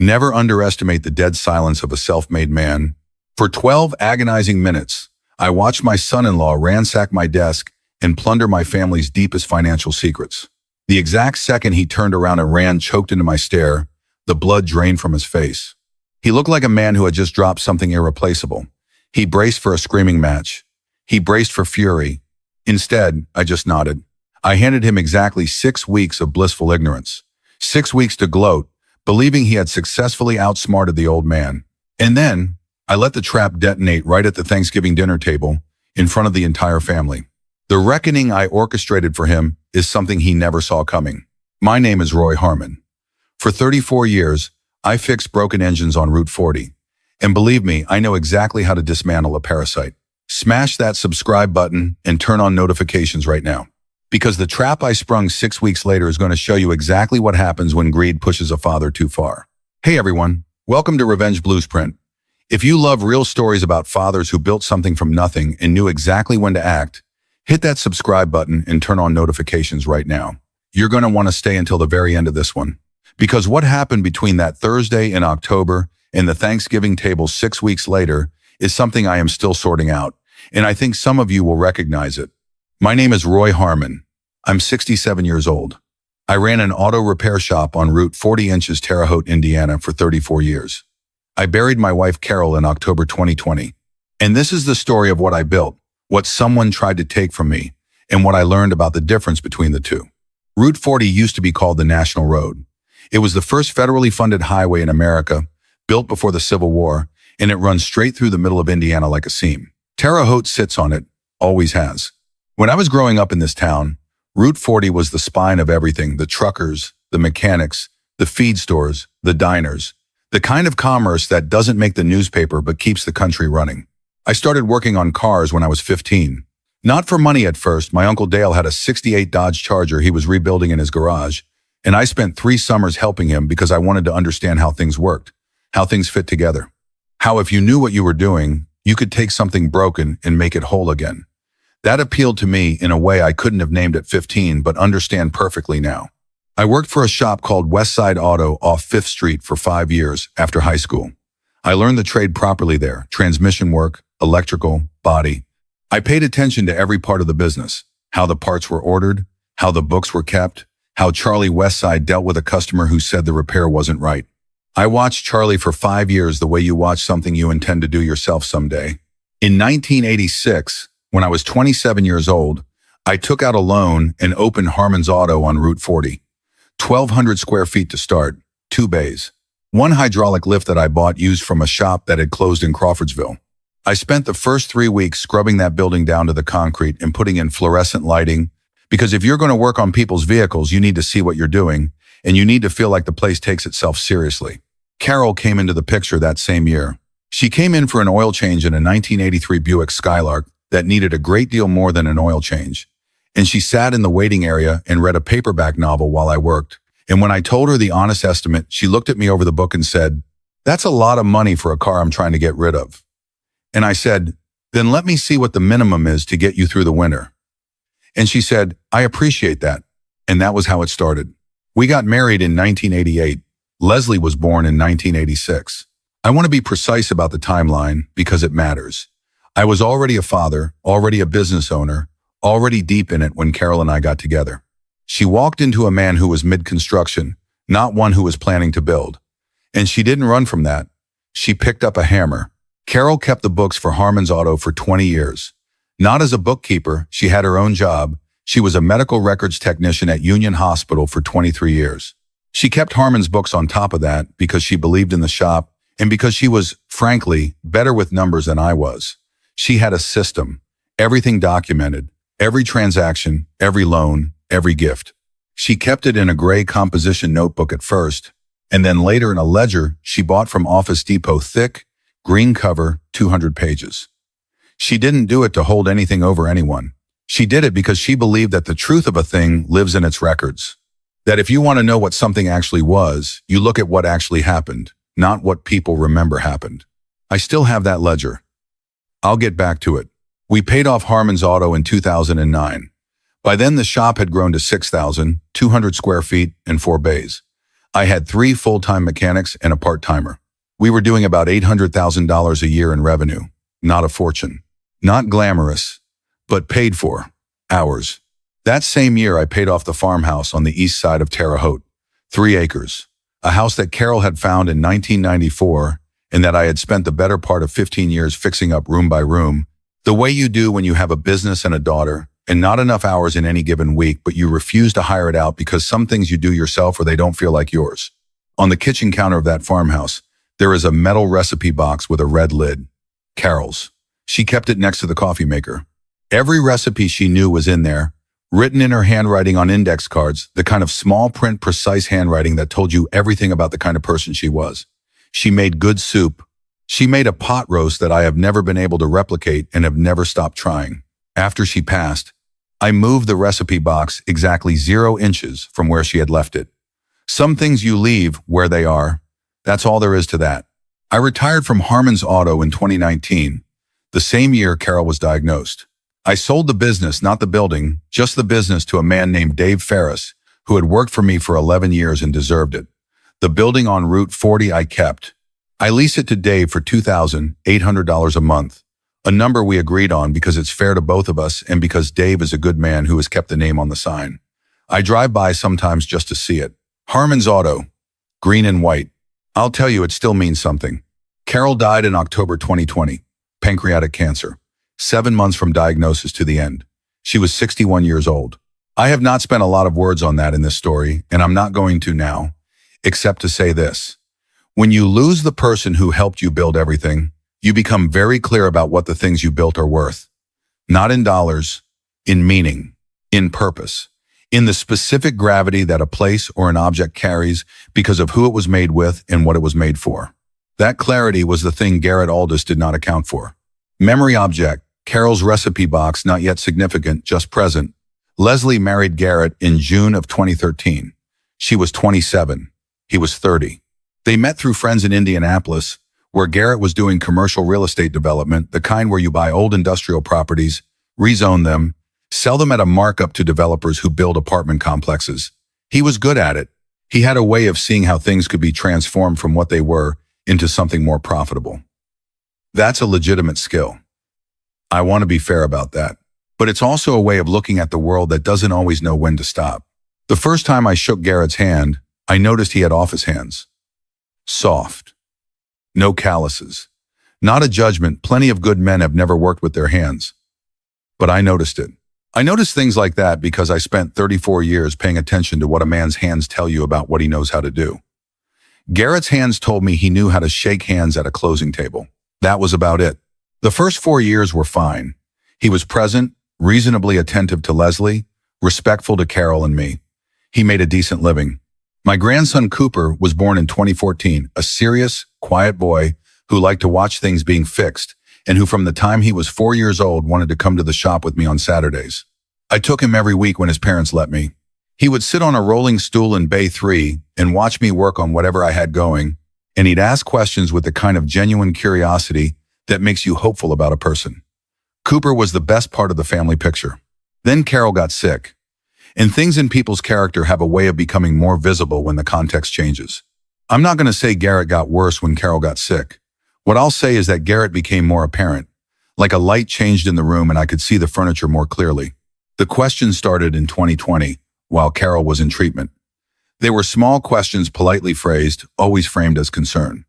Never underestimate the dead silence of a self-made man. For 12 agonizing minutes, I watched my son-in-law ransack my desk and plunder my family's deepest financial secrets. The exact second he turned around and ran, choked into my stare, the blood drained from his face. He looked like a man who had just dropped something irreplaceable. He braced for a screaming match. He braced for fury. Instead, I just nodded. I handed him exactly 6 weeks of blissful ignorance. 6 weeks to gloat, believing he had successfully outsmarted the old man. And then, I let the trap detonate right at the Thanksgiving dinner table, in front of the entire family. The reckoning I orchestrated for him is something he never saw coming. My name is Roy Harmon. For 34 years, I fixed broken engines on Route 40. And believe me, I know exactly how to dismantle a parasite. Smash that subscribe button and turn on notifications right now. Because the trap I sprung 6 weeks later is going to show you exactly what happens when greed pushes a father too far. Hey everyone, welcome to Revenge Blueprint. If you love real stories about fathers who built something from nothing and knew exactly when to act, hit that subscribe button and turn on notifications right now. You're going to want to stay until the very end of this one. Because what happened between that Thursday in October and the Thanksgiving table 6 weeks later is something I am still sorting out, and I think some of you will recognize it. My name is Roy Harmon. I'm 67 years old. I ran an auto repair shop on Route 40 inches Terre Haute, Indiana for 34 years. I buried my wife Carol in October 2020. And this is the story of what I built, what someone tried to take from me, and what I learned about the difference between the two. Route 40 used to be called the National Road. It was the first federally funded highway in America, built before the Civil War, and it runs straight through the middle of Indiana like a seam. Terre Haute sits on it, always has. When I was growing up in this town, Route 40 was the spine of everything: the truckers, the mechanics, the feed stores, the diners, the kind of commerce that doesn't make the newspaper but keeps the country running. I started working on cars when I was 15. Not for money at first. My Uncle Dale had a '68 Dodge Charger he was rebuilding in his garage, and I spent 3 summers helping him because I wanted to understand how things worked, how things fit together, how if you knew what you were doing, you could take something broken and make it whole again. That appealed to me in a way I couldn't have named at 15, but understand perfectly now. I worked for a shop called Westside Auto off 5th Street for 5 years after high school. I learned the trade properly there: transmission work, electrical, body. I paid attention to every part of the business: how the parts were ordered, how the books were kept, how Charlie Westside dealt with a customer who said the repair wasn't right. I watched Charlie for 5 years the way you watch something you intend to do yourself someday. In 1986, when I was 27 years old, I took out a loan and opened Harmon's Auto on Route 40. 1,200 square feet to start, 2 bays. One hydraulic lift that I bought used from a shop that had closed in Crawfordsville. I spent the first 3 weeks scrubbing that building down to the concrete and putting in fluorescent lighting, because if you're going to work on people's vehicles, you need to see what you're doing, and you need to feel like the place takes itself seriously. Carol came into the picture that same year. She came in for an oil change in a 1983 Buick Skylark that needed a great deal more than an oil change. And she sat in the waiting area and read a paperback novel while I worked. And when I told her the honest estimate, she looked at me over the book and said, "That's a lot of money for a car I'm trying to get rid of." And I said, "Then let me see what the minimum is to get you through the winter." And she said, "I appreciate that." And that was how it started. We got married in 1988. Leslie was born in 1986. I want to be precise about the timeline because it matters. I was already a father, already a business owner, already deep in it when Carol and I got together. She walked into a man who was mid-construction, not one who was planning to build. And she didn't run from that. She picked up a hammer. Carol kept the books for Harmon's Auto for 20 years. Not as a bookkeeper, she had her own job. She was a medical records technician at Union Hospital for 23 years. She kept Harmon's books on top of that because she believed in the shop and because she was, frankly, better with numbers than I was. She had a system, everything documented, every transaction, every loan, every gift. She kept it in a gray composition notebook at first, and then later in a ledger she bought from Office Depot, thick, green cover, 200 pages. She didn't do it to hold anything over anyone. She did it because she believed that the truth of a thing lives in its records. That if you want to know what something actually was, you look at what actually happened, not what people remember happened. I still have that ledger. I'll get back to it. We paid off Harmon's Auto in 2009. By then, the shop had grown to 6,200 square feet and 4 bays. I had 3 full-time mechanics and a part-timer. We were doing about $800,000 a year in revenue. Not a fortune. Not glamorous, but paid for. Hours. That same year, I paid off the farmhouse on the east side of Terre Haute. 3 acres. A house that Carol had found in 1994 and that I had spent the better part of 15 years fixing up room by room, the way you do when you have a business and a daughter, and not enough hours in any given week, but you refuse to hire it out because some things you do yourself or they don't feel like yours. On the kitchen counter of that farmhouse, there is a metal recipe box with a red lid. Carol's. She kept it next to the coffee maker. Every recipe she knew was in there, written in her handwriting on index cards, the kind of small print, precise handwriting that told you everything about the kind of person she was. She made good soup. She made a pot roast that I have never been able to replicate and have never stopped trying. After she passed, I moved the recipe box exactly 0 inches from where she had left it. Some things you leave where they are. That's all there is to that. I retired from Harmon's Auto in 2019, the same year Carol was diagnosed. I sold the business, not the building, just the business, to a man named Dave Ferris, who had worked for me for 11 years and deserved it. The building on Route 40 I kept. I leased it to Dave for $2,800 a month, a number we agreed on because it's fair to both of us and because Dave is a good man who has kept the name on the sign. I drive by sometimes just to see it. Harmon's Auto, green and white. I'll tell you, it still means something. Carol died in October 2020, pancreatic cancer, 7 months from diagnosis to the end. She was 61 years old. I have not spent a lot of words on that in this story, and I'm not going to now, except to say this. When you lose the person who helped you build everything, you become very clear about what the things you built are worth. Not in dollars, in meaning, in purpose, in the specific gravity that a place or an object carries because of who it was made with and what it was made for. That clarity was the thing Garrett Aldous did not account for. Memory object, Carol's recipe box, not yet significant, just present. Leslie married Garrett in June of 2013. She was 27. He was 30. They met through friends in Indianapolis, where Garrett was doing commercial real estate development, the kind where you buy old industrial properties, rezone them, sell them at a markup to developers who build apartment complexes. He was good at it. He had a way of seeing how things could be transformed from what they were into something more profitable. That's a legitimate skill. I want to be fair about that. But it's also a way of looking at the world that doesn't always know when to stop. The first time I shook Garrett's hand, I noticed he had office hands. Soft. No calluses. Not a judgment. Plenty of good men have never worked with their hands. But I noticed it. I noticed things like that because I spent 34 years paying attention to what a man's hands tell you about what he knows how to do. Garrett's hands told me he knew how to shake hands at a closing table. That was about it. The first 4 years were fine. He was present, reasonably attentive to Leslie, respectful to Carol and me. He made a decent living. My grandson Cooper was born in 2014, a serious, quiet boy who liked to watch things being fixed and who from the time he was 4 years old wanted to come to the shop with me on Saturdays. I took him every week when his parents let me. He would sit on a rolling stool in Bay 3 and watch me work on whatever I had going, and he'd ask questions with the kind of genuine curiosity that makes you hopeful about a person. Cooper was the best part of the family picture. Then Carol got sick, and things in people's character have a way of becoming more visible when the context changes. I'm not going to say Garrett got worse when Carol got sick. What I'll say is that Garrett became more apparent, like a light changed in the room and I could see the furniture more clearly. The questions started in 2020, while Carol was in treatment. They were small questions politely phrased, always framed as concern.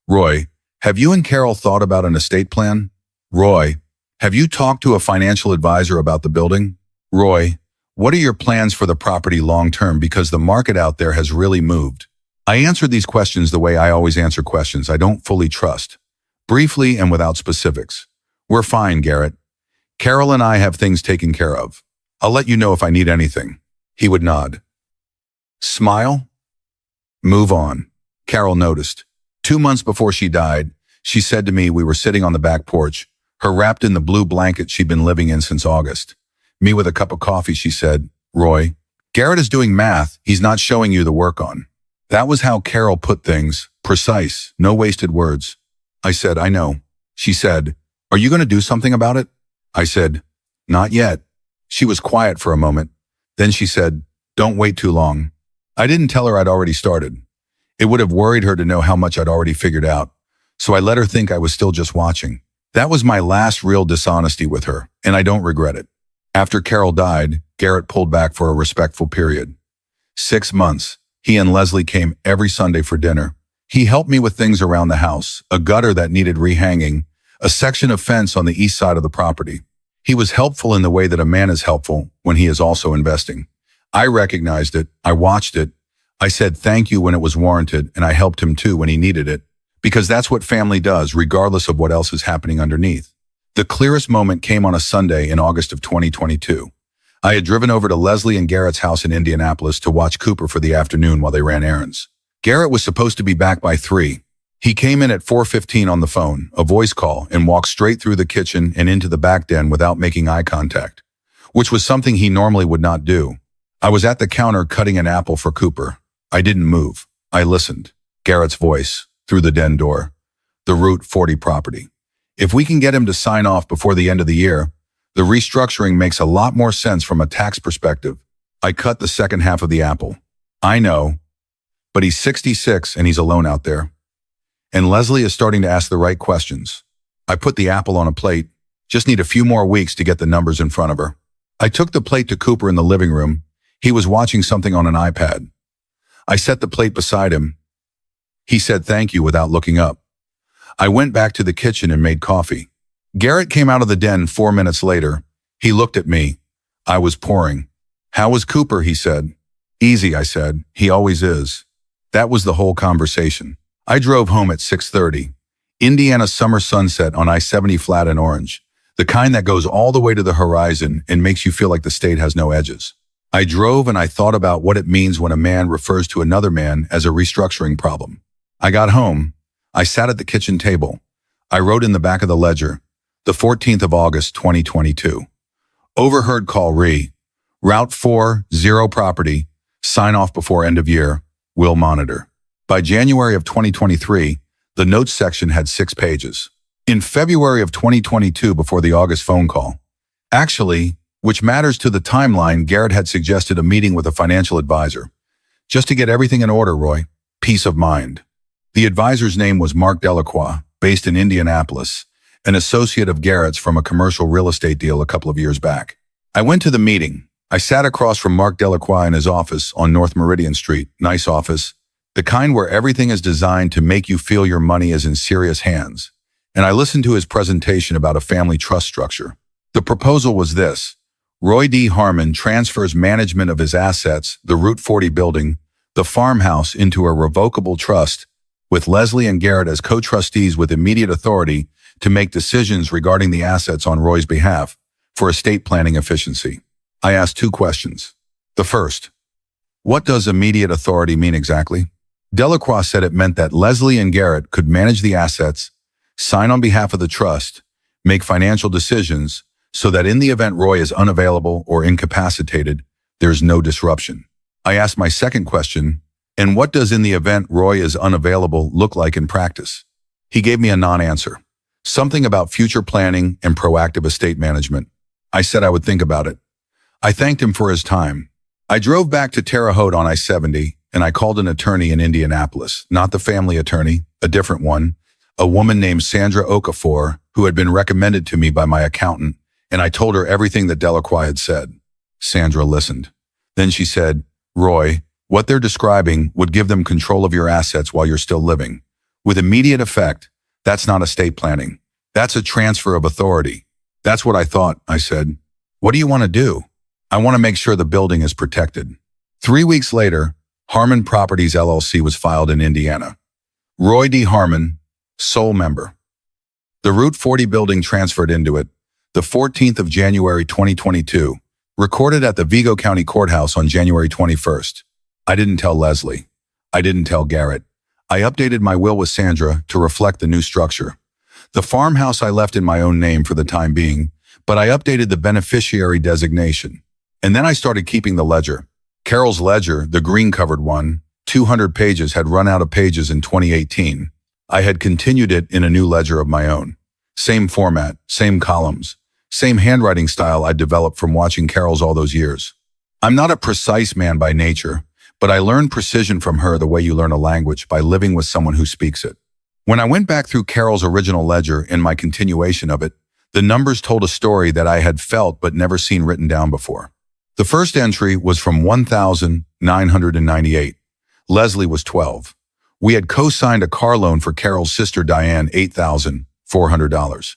Roy, have you and Carol thought about an estate plan? Roy, have you talked to a financial advisor about the building? Roy, what are your plans for the property long term because the market out there has really moved? I answered these questions the way I always answer questions I don't fully trust, briefly and without specifics. We're fine, Garrett. Carol and I have things taken care of. I'll let you know if I need anything. He would nod. Smile? Move on. Carol noticed. 2 months before she died, she said to me we were sitting on the back porch, her wrapped in the blue blanket she'd been living in since August. Me with a cup of coffee, she said, Roy, Garrett is doing math he's not showing you the work on. That was how Carol put things, precise, no wasted words. I said, I know. She said, are you going to do something about it? I said, not yet. She was quiet for a moment. Then she said, don't wait too long. I didn't tell her I'd already started. It would have worried her to know how much I'd already figured out, so I let her think I was still just watching. That was my last real dishonesty with her, and I don't regret it. After Carol died, Garrett pulled back for a respectful period. 6 months. He and Leslie came every Sunday for dinner. He helped me with things around the house, a gutter that needed rehanging, a section of fence on the east side of the property. He was helpful in the way that a man is helpful when he is also investing. I recognized it. I watched it. I said thank you when it was warranted, and I helped him too when he needed it, because that's what family does, regardless of what else is happening underneath. The clearest moment came on a Sunday in August of 2022. I had driven over to Leslie and Garrett's house in Indianapolis to watch Cooper for the afternoon while they ran errands. Garrett was supposed to be back by 3. He came in at 4:15 on the phone, a voice call, and walked straight through the kitchen and into the back den without making eye contact, which was something he normally would not do. I was at the counter cutting an apple for Cooper. I didn't move. I listened. Garrett's voice, through the den door. The Route 40 property. If we can get him to sign off before the end of the year, the restructuring makes a lot more sense from a tax perspective. I cut the second half of the apple. I know, but he's 66 and he's alone out there. And Leslie is starting to ask the right questions. I put the apple on a plate. Just need a few more weeks to get the numbers in front of her. I took the plate to Cooper in the living room. He was watching something on an iPad. I set the plate beside him. He said thank you without looking up. I went back to the kitchen and made coffee. Garrett came out of the den 4 minutes later. He looked at me. I was pouring. How was Cooper, he said. Easy, I said. He always is. That was the whole conversation. I drove home at 6:30. Indiana summer sunset on I-70 flat and orange. The kind that goes all the way to the horizon and makes you feel like the state has no edges. I drove and I thought about what it means when a man refers to another man as a restructuring problem. I got home. I sat at the kitchen table. I wrote in the back of the ledger, the 14th of August, 2022. Overheard call Route 40 property, sign off before end of year, will monitor. By January of 2023, the notes section had 6 pages. In February of 2022, before the August phone call, actually, which matters to the timeline, Garrett had suggested a meeting with a financial advisor. Just to get everything in order, Roy. Peace of mind. The advisor's name was Mark Delacroix, based in Indianapolis, an associate of Garrett's from a commercial real estate deal a couple of years back. I went to the meeting. I sat across from Mark Delacroix in his office on North Meridian Street. Nice office. The kind where everything is designed to make you feel your money is in serious hands. And I listened to his presentation about a family trust structure. The proposal was this. Roy D. Harmon transfers management of his assets, the Route 40 building, the farmhouse, into a revocable trust, with Leslie and Garrett as co-trustees with immediate authority to make decisions regarding the assets on Roy's behalf for estate planning efficiency. I asked 2 questions. The first, what does immediate authority mean exactly? Delacroix said it meant that Leslie and Garrett could manage the assets, sign on behalf of the trust, make financial decisions, so that in the event Roy is unavailable or incapacitated, there's no disruption. I asked my second question, and what does in the event Roy is unavailable look like in practice? He gave me a non-answer. Something about future planning and proactive estate management. I said I would think about it. I thanked him for his time. I drove back to Terre Haute on I-70, and I called an attorney in Indianapolis, not the family attorney, a different one, a woman named Sandra Okafor, who had been recommended to me by my accountant, and I told her everything that Delacroix had said. Sandra listened. Then she said, Roy, what they're describing would give them control of your assets while you're still living. With immediate effect, that's not estate planning. That's a transfer of authority. That's what I thought, I said. What do you want to do? I want to make sure the building is protected. 3 weeks later, Harmon Properties LLC was filed in Indiana. Roy D. Harmon, sole member. The Route 40 building transferred into it, the 14th of January 2022, recorded at the Vigo County Courthouse on January 21st. I didn't tell Leslie. I didn't tell Garrett. I updated my will with Sandra to reflect the new structure. The farmhouse I left in my own name for the time being, but I updated the beneficiary designation. And then I started keeping the ledger. Carol's ledger, the green-covered one, 200 pages, had run out of pages in 2018. I had continued it in a new ledger of my own. Same format, same columns, same handwriting style I developed from watching Carol's all those years. I'm not a precise man by nature, but I learned precision from her the way you learn a language, by living with someone who speaks it. When I went back through Carol's original ledger in my continuation of it, the numbers told a story that I had felt but never seen written down before. The first entry was from 1,998. Leslie was 12. We had co-signed a car loan for Carol's sister Diane, $8,400.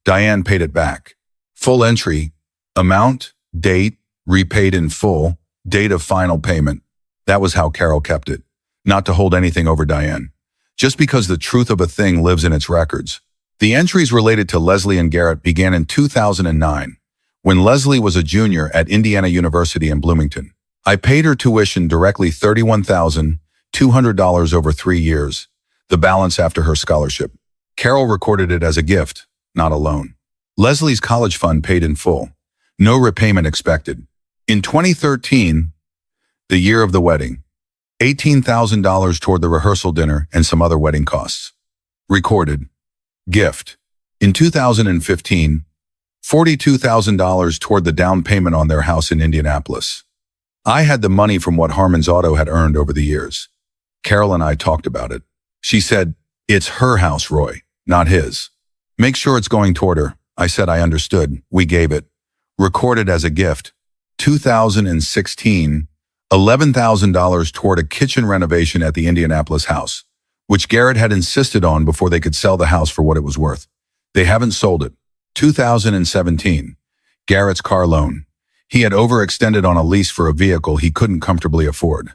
Diane paid it back. Full entry, amount, date, repaid in full, date of final payment. That was how Carol kept it. Not to hold anything over Diane. Just because the truth of a thing lives in its records. The entries related to Leslie and Garrett began in 2009, when Leslie was a junior at Indiana University in Bloomington. I paid her tuition directly, $31,200 over 3 years, the balance after her scholarship. Carol recorded it as a gift, not a loan. Leslie's college fund paid in full. No repayment expected. In 2013, the year of the wedding, $18,000 toward the rehearsal dinner and some other wedding costs. Recorded. Gift. In 2015, $42,000 toward the down payment on their house in Indianapolis. I had the money from what Harmon's Auto had earned over the years. Carol and I talked about it. She said, "It's her house, Roy, not his. Make sure it's going toward her." I said I understood. We gave it. Recorded as a gift. 2016, $11,000 toward a kitchen renovation at the Indianapolis house, which Garrett had insisted on before they could sell the house for what it was worth. They haven't sold it. 2017, Garrett's car loan. He had overextended on a lease for a vehicle he couldn't comfortably afford.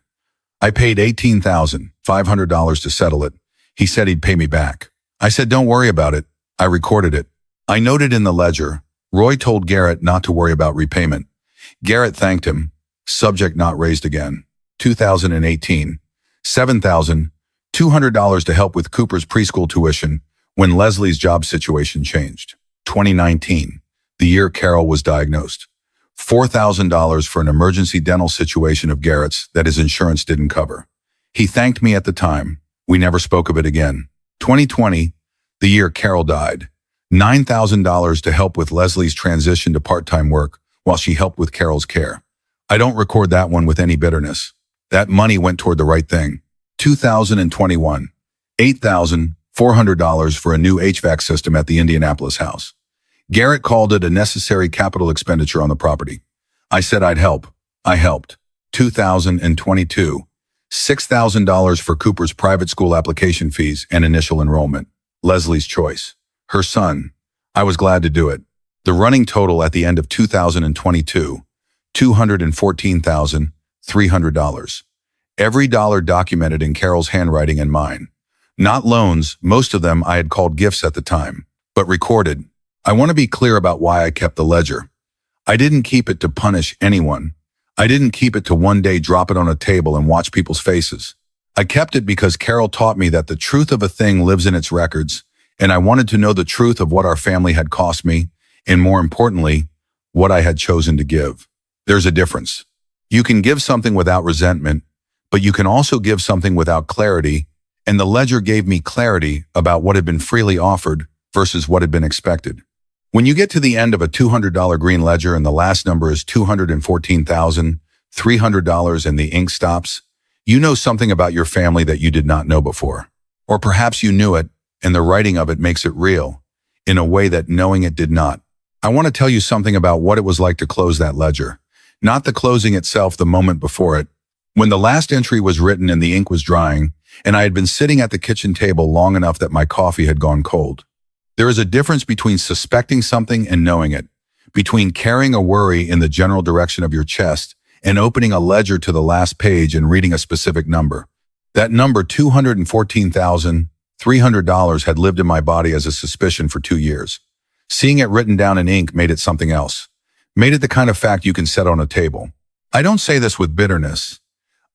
I paid $18,500 to settle it. He said he'd pay me back. I said, "Don't worry about it." I recorded it. I noted in the ledger, Roy told Garrett not to worry about repayment. Garrett thanked him. Subject not raised again. 2018, $7,200 to help with Cooper's preschool tuition when Leslie's job situation changed. 2019, the year Carol was diagnosed. $4,000 for an emergency dental situation of Garrett's that his insurance didn't cover. He thanked me at the time. We never spoke of it again. 2020, the year Carol died. $9,000 to help with Leslie's transition to part-time work while she helped with Carol's care. I don't record that one with any bitterness. That money went toward the right thing. 2021, $8,400 for a new HVAC system at the Indianapolis house. Garrett called it a necessary capital expenditure on the property. I said I'd help. I helped. 2022, $6,000 for Cooper's private school application fees and initial enrollment. Leslie's choice. Her son. I was glad to do it. The running total at the end of 2022, $214,300. Every dollar documented in Carol's handwriting and mine. Not loans, most of them I had called gifts at the time, but recorded. I want to be clear about why I kept the ledger. I didn't keep it to punish anyone. I didn't keep it to one day drop it on a table and watch people's faces. I kept it because Carol taught me that the truth of a thing lives in its records, and I wanted to know the truth of what our family had cost me, and more importantly, what I had chosen to give. There's a difference. You can give something without resentment, but you can also give something without clarity, and the ledger gave me clarity about what had been freely offered versus what had been expected. When you get to the end of a $200 green ledger and the last number is $214,300 and the ink stops, you know something about your family that you did not know before. Or perhaps you knew it, and the writing of it makes it real, in a way that knowing it did not. I want to tell you something about what it was like to close that ledger. Not the closing itself, the moment before it. When the last entry was written and the ink was drying, and I had been sitting at the kitchen table long enough that my coffee had gone cold. There is a difference between suspecting something and knowing it, between carrying a worry in the general direction of your chest and opening a ledger to the last page and reading a specific number. That number, $214,300, had lived in my body as a suspicion for 2 years. Seeing it written down in ink made it something else, made it the kind of fact you can set on a table. I don't say this with bitterness.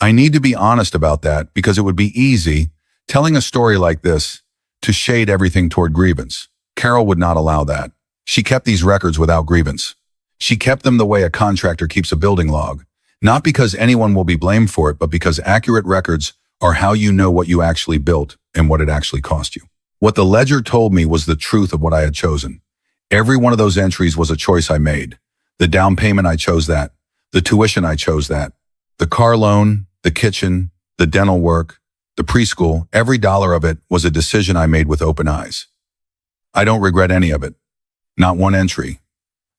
I need to be honest about that because it would be easy, telling a story like this, to shade everything toward grievance. Carol would not allow that. She kept these records without grievance. She kept them the way a contractor keeps a building log, not because anyone will be blamed for it, but because accurate records are how you know what you actually built and what it actually cost you. What the ledger told me was the truth of what I had chosen. Every one of those entries was a choice I made. The down payment, I chose that. The tuition, I chose that. The car loan, The kitchen, the dental work, the preschool, every dollar of it was a decision I made with open eyes. I don't regret any of it. Not one entry.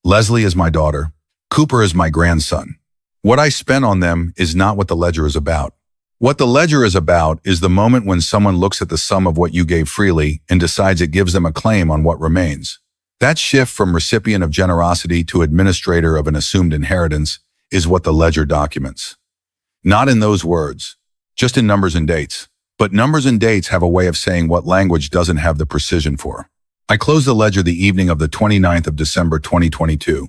Leslie is my daughter. Cooper is my grandson. What I spent on them is not what the ledger is about. What the ledger is about is the moment when someone looks at the sum of what you gave freely and decides it gives them a claim on what remains. That shift from recipient of generosity to administrator of an assumed inheritance is what the ledger documents. Not in those words, just in numbers and dates. But numbers and dates have a way of saying what language doesn't have the precision for. I closed the ledger the evening of the 29th of December 2022.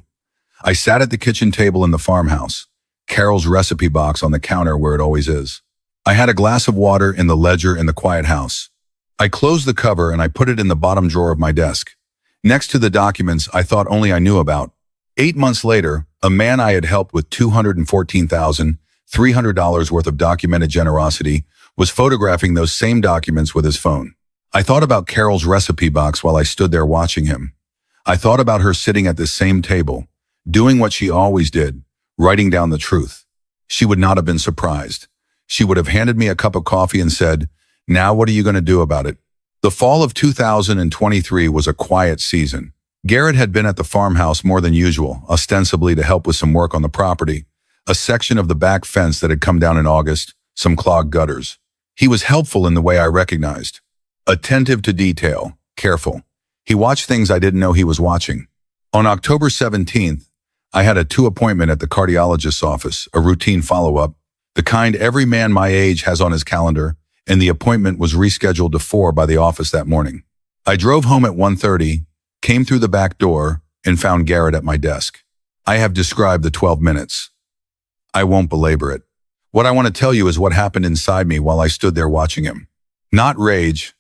I sat at the kitchen table in the farmhouse, Carol's recipe box on the counter where it always is. I had a glass of water in the ledger in the quiet house. I closed the cover and I put it in the bottom drawer of my desk, next to the documents I thought only I knew about. 8 months later, a man I had helped with $214,300 worth of documented generosity was photographing those same documents with his phone. I thought about Carol's recipe box while I stood there watching him. I thought about her sitting at this same table, doing what she always did, writing down the truth. She would not have been surprised. She would have handed me a cup of coffee and said, "Now what are you going to do about it?" The fall of 2023 was a quiet season. Garrett had been at the farmhouse more than usual, ostensibly to help with some work on the property, a section of the back fence that had come down in August, some clogged gutters. He was helpful in the way I recognized. Attentive to detail, careful. He watched things I didn't know he was watching. On October 17th, I had a 2 appointment at the cardiologist's office, a routine follow-up, the kind every man my age has on his calendar, and the appointment was rescheduled to 4 by the office that morning. I drove home at 1:30, came through the back door, and found Garrett at my desk. I have described the 12 minutes. I won't belabor it. What I want to tell you is what happened inside me while I stood there watching him. Not rage.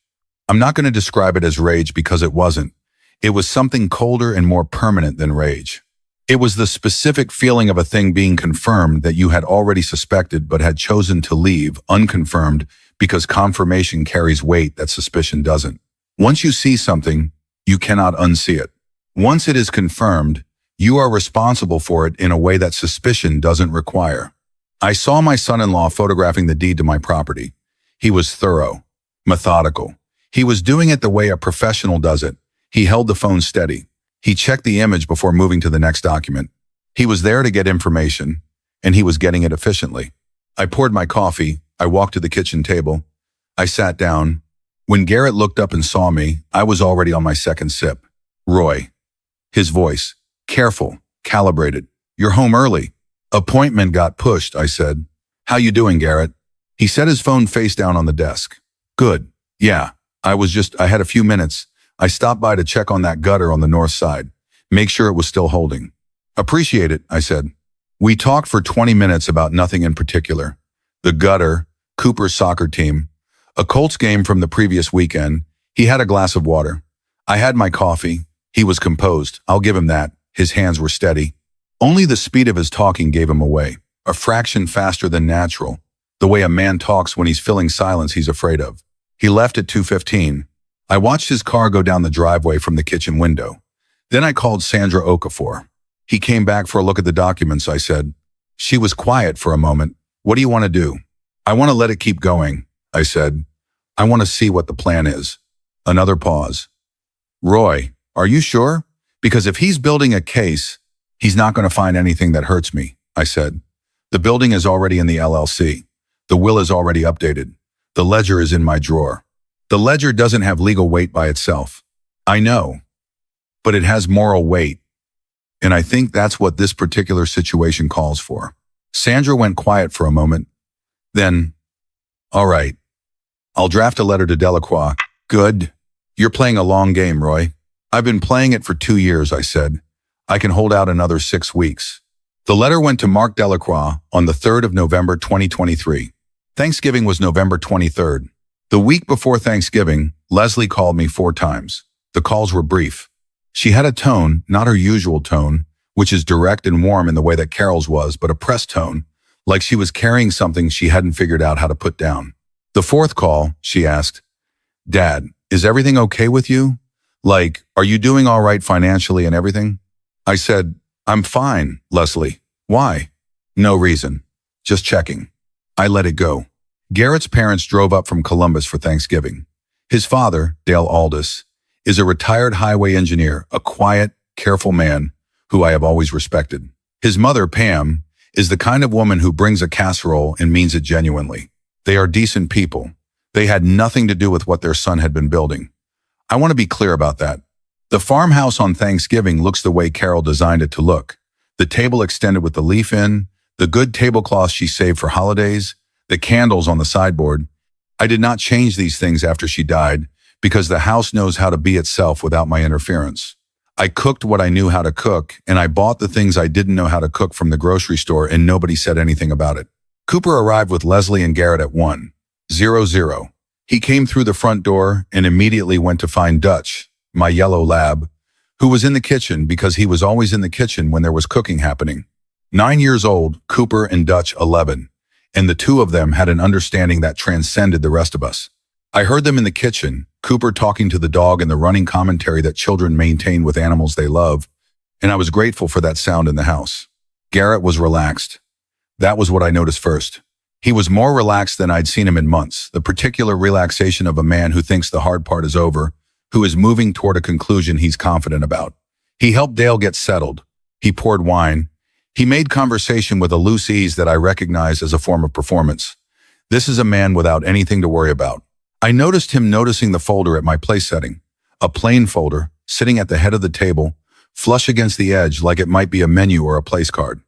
I'm not going to describe it as rage because it wasn't. It was something colder and more permanent than rage. It was the specific feeling of a thing being confirmed that you had already suspected but had chosen to leave unconfirmed because confirmation carries weight that suspicion doesn't. Once you see something, you cannot unsee it. Once it is confirmed, you are responsible for it in a way that suspicion doesn't require. I saw my son-in-law photographing the deed to my property. He was thorough, methodical. He was doing it the way a professional does it. He held the phone steady. He checked the image before moving to the next document. He was there to get information, and he was getting it efficiently. I poured my coffee. I walked to the kitchen table. I sat down. When Garrett looked up and saw me, I was already on my second sip. "Roy." His voice, careful, calibrated. "You're home early." "Appointment got pushed," I said. "How you doing, Garrett?" He set his phone face down on the desk. "Good. Yeah, I had a few minutes. I stopped by to check on that gutter on the north side, make sure it was still holding." "Appreciate it," I said. We talked for 20 minutes about nothing in particular. The gutter, Cooper's soccer team, a Colts game from the previous weekend. He had a glass of water. I had my coffee. He was composed. I'll give him that. His hands were steady. Only the speed of his talking gave him away, a fraction faster than natural, the way a man talks when he's filling silence he's afraid of. He left at 2:15. I watched his car go down the driveway from the kitchen window. Then I called Sandra Okafor. He came back for a look at the documents, I said. She was quiet for a moment. "What do you want to do?" "I want to let it keep going," I said. "I want to see what the plan is." Another pause. "Roy, are you sure? Because if he's building a case, he's not going to find anything that hurts me," I said. "The building is already in the LLC. The will is already updated. The ledger is in my drawer. The ledger doesn't have legal weight by itself. I know, but it has moral weight. And I think that's what this particular situation calls for." Sandra went quiet for a moment. Then, "All right, I'll draft a letter to Delacroix." "Good. You're playing a long game, Roy." "I've been playing it for 2 years," I said. "I can hold out another 6 weeks." The letter went to Mark Delacroix on the 3rd of November 2023. Thanksgiving was November 23rd. The week before Thanksgiving, Leslie called me 4 times. The calls were brief. She had a tone, not her usual tone, which is direct and warm in the way that Carol's was, but a pressed tone, like she was carrying something she hadn't figured out how to put down. The 4th call, she asked, "Dad, is everything okay with you? Like, are you doing all right financially and everything?" I said, "I'm fine, Leslie." "Why?" "No reason. Just checking." I let it go. Garrett's parents drove up from Columbus for Thanksgiving. His father, Dale Aldous, is a retired highway engineer, a quiet, careful man who I have always respected. His mother, Pam, is the kind of woman who brings a casserole and means it genuinely. They are decent people. They had nothing to do with what their son had been building. I want to be clear about that. The farmhouse on Thanksgiving looks the way Carol designed it to look. The table extended with the leaf in, the good tablecloth she saved for holidays, the candles on the sideboard. I did not change these things after she died because the house knows how to be itself without my interference. I cooked what I knew how to cook, and I bought the things I didn't know how to cook from the grocery store, and nobody said anything about it. Cooper arrived with Leslie and Garrett at 1:00. He came through the front door and immediately went to find Dutch, my yellow lab, who was in the kitchen because he was always in the kitchen when there was cooking happening. 9 years old, Cooper and Dutch 11, and the two of them had an understanding that transcended the rest of us. I heard them in the kitchen, Cooper talking to the dog and the running commentary that children maintain with animals they love, and I was grateful for that sound in the house. Garrett was relaxed. That was what I noticed first. He was more relaxed than I'd seen him in months, the particular relaxation of a man who thinks the hard part is over, who is moving toward a conclusion he's confident about. He helped Dale get settled. He poured wine. He made conversation with a loose ease that I recognize as a form of performance. This is a man without anything to worry about. I noticed him noticing the folder at my place setting, a plain folder, sitting at the head of the table, flush against the edge like it might be a menu or a place card.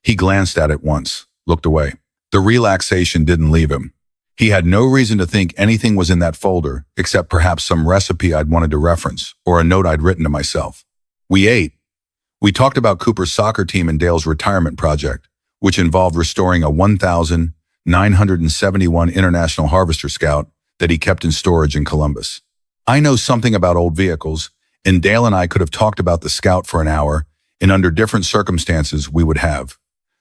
He glanced at it once, looked away. The relaxation didn't leave him. He had no reason to think anything was in that folder, except perhaps some recipe I'd wanted to reference, or a note I'd written to myself. We ate. We talked about Cooper's soccer team and Dale's retirement project, which involved restoring a 1,971 International Harvester Scout that he kept in storage in Columbus. I know something about old vehicles, and Dale and I could have talked about the Scout for an hour, and under different circumstances we would have.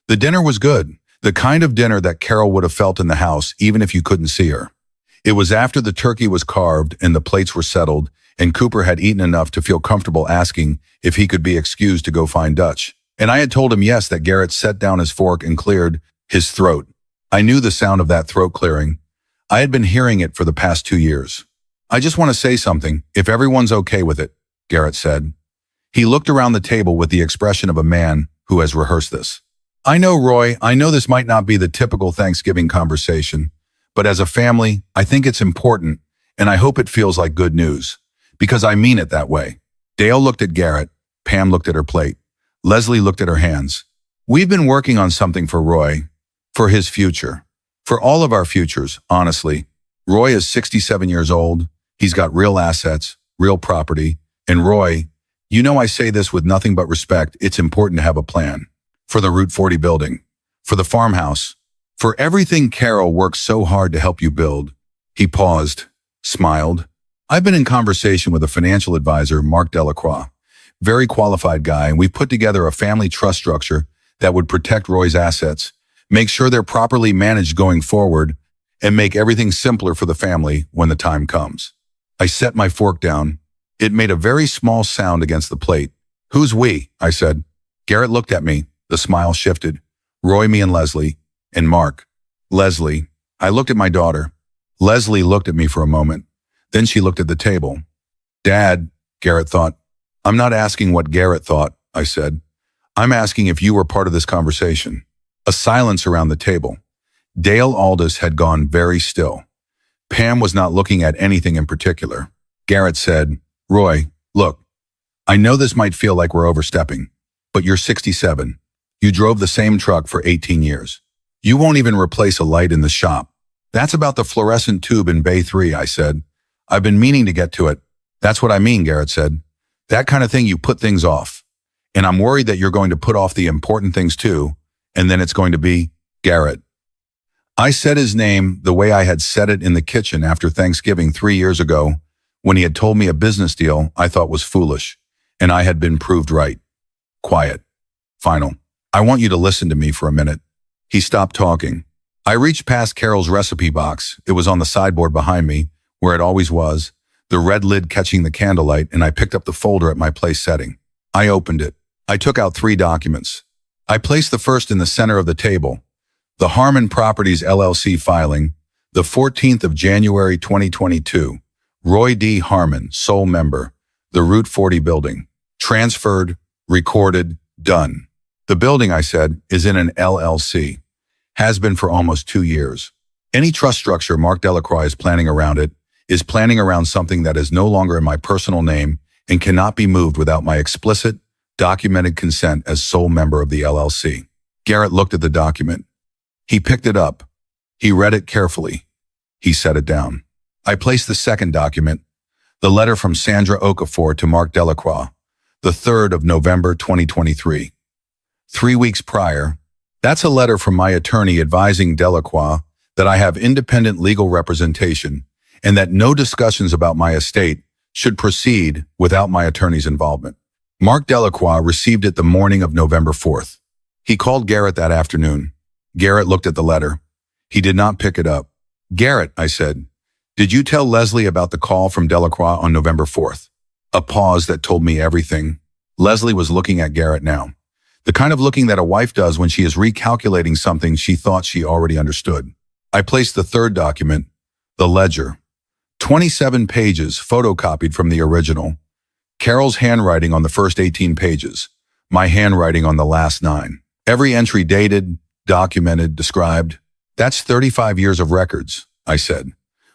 The dinner was good, the kind of dinner that Carol would have felt in the house even if you couldn't see her. It was after the turkey was carved and the plates were settled, and Cooper had eaten enough to feel comfortable asking if he could be excused to go find Dutch. And I had told him yes, that Garrett set down his fork and cleared his throat. I knew the sound of that throat clearing. I had been hearing it for the past 2 years. I just want to say something, if everyone's okay with it, Garrett said. He looked around the table with the expression of a man who has rehearsed this. I know, Roy, I know this might not be the typical Thanksgiving conversation, but as a family, I think it's important, and I hope it feels like good news, because I mean it that way. Dale looked at Garrett. Pam looked at her plate. Leslie looked at her hands. We've been working on something for Roy, for his future, for all of our futures, honestly. Roy is 67 years old. He's got real assets, real property, and Roy, you know I say this with nothing but respect, it's important to have a plan. For the Route 40 building, for the farmhouse, for everything Carol worked so hard to help you build. He paused, smiled. I've been in conversation with a financial advisor, Mark Delacroix, very qualified guy, and we put together a family trust structure that would protect Roy's assets, make sure they're properly managed going forward, and make everything simpler for the family when the time comes. I set my fork down. It made a very small sound against the plate. Who's we? I said. Garrett looked at me. The smile shifted. Roy, me, and Leslie, and Mark. Leslie. I looked at my daughter. Leslie looked at me for a moment. Then she looked at the table. Dad, Garrett thought. I'm not asking what Garrett thought, I said. I'm asking if you were part of this conversation. A silence around the table. Dale Aldous had gone very still. Pam was not looking at anything in particular. Garrett said, Roy, look, I know this might feel like we're overstepping, but you're 67. You drove the same truck for 18 years. You won't even replace a light in the shop. That's about the fluorescent tube in Bay 3, I said. I've been meaning to get to it. That's what I mean, Garrett said. That kind of thing, you put things off. And I'm worried that you're going to put off the important things too, and then it's going to be Garrett. I said his name the way I had said it in the kitchen after Thanksgiving 3 years ago, when he had told me a business deal I thought was foolish, and I had been proved right. Quiet. Final. I want you to listen to me for a minute. He stopped talking. I reached past Carol's recipe box. It was on the sideboard behind me, where it always was, the red lid catching the candlelight, and I picked up the folder at my place setting. I opened it. I took out 3 documents. I placed the first in the center of the table. The Harmon Properties LLC filing, the 14th of January 2022. Roy D. Harmon, sole member. The Route 40 building. Transferred, recorded, done. The building, I said, is in an LLC. Has been for almost 2 years. Any trust structure Mark Delacroix is planning around it is planning around something that is no longer in my personal name and cannot be moved without my explicit, documented consent as sole member of the LLC. Garrett looked at the document. He picked it up. He read it carefully. He set it down. I placed the second document, the letter from Sandra Okafor to Mark Delacroix, the 3rd of November 2023. 3 weeks prior, that's a letter from my attorney advising Delacroix that I have independent legal representation and that no discussions about my estate should proceed without my attorney's involvement. Mark Delacroix received it the morning of November 4th. He called Garrett that afternoon. Garrett looked at the letter. He did not pick it up. Garrett, I said, did you tell Leslie about the call from Delacroix on November 4th? A pause that told me everything. Leslie was looking at Garrett now. The kind of looking that a wife does when she is recalculating something she thought she already understood. I placed the third document, the ledger. 27 pages photocopied from the original. Carol's handwriting on the first 18 pages. My handwriting on the last 9. Every entry dated, documented, described. That's 35 years of records, I said.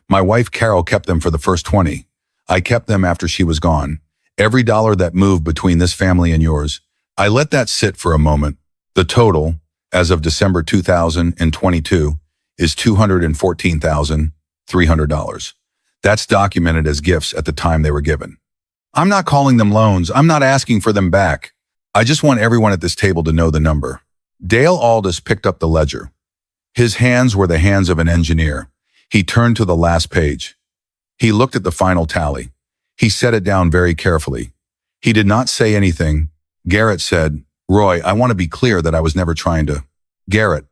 My wife Carol kept them for the first 20. I kept them after she was gone. Every dollar that moved between this family and yours. I let that sit for a moment. The total, as of December 2022, is $214,300. That's documented as gifts at the time they were given. I'm not calling them loans. I'm not asking for them back. I just want everyone at this table to know the number. Dale Aldous picked up the ledger. His hands were the hands of an engineer. He turned to the last page. He looked at the final tally. He set it down very carefully. He did not say anything. Garrett said, Roy, I want to be clear that I was never trying to. Garrett.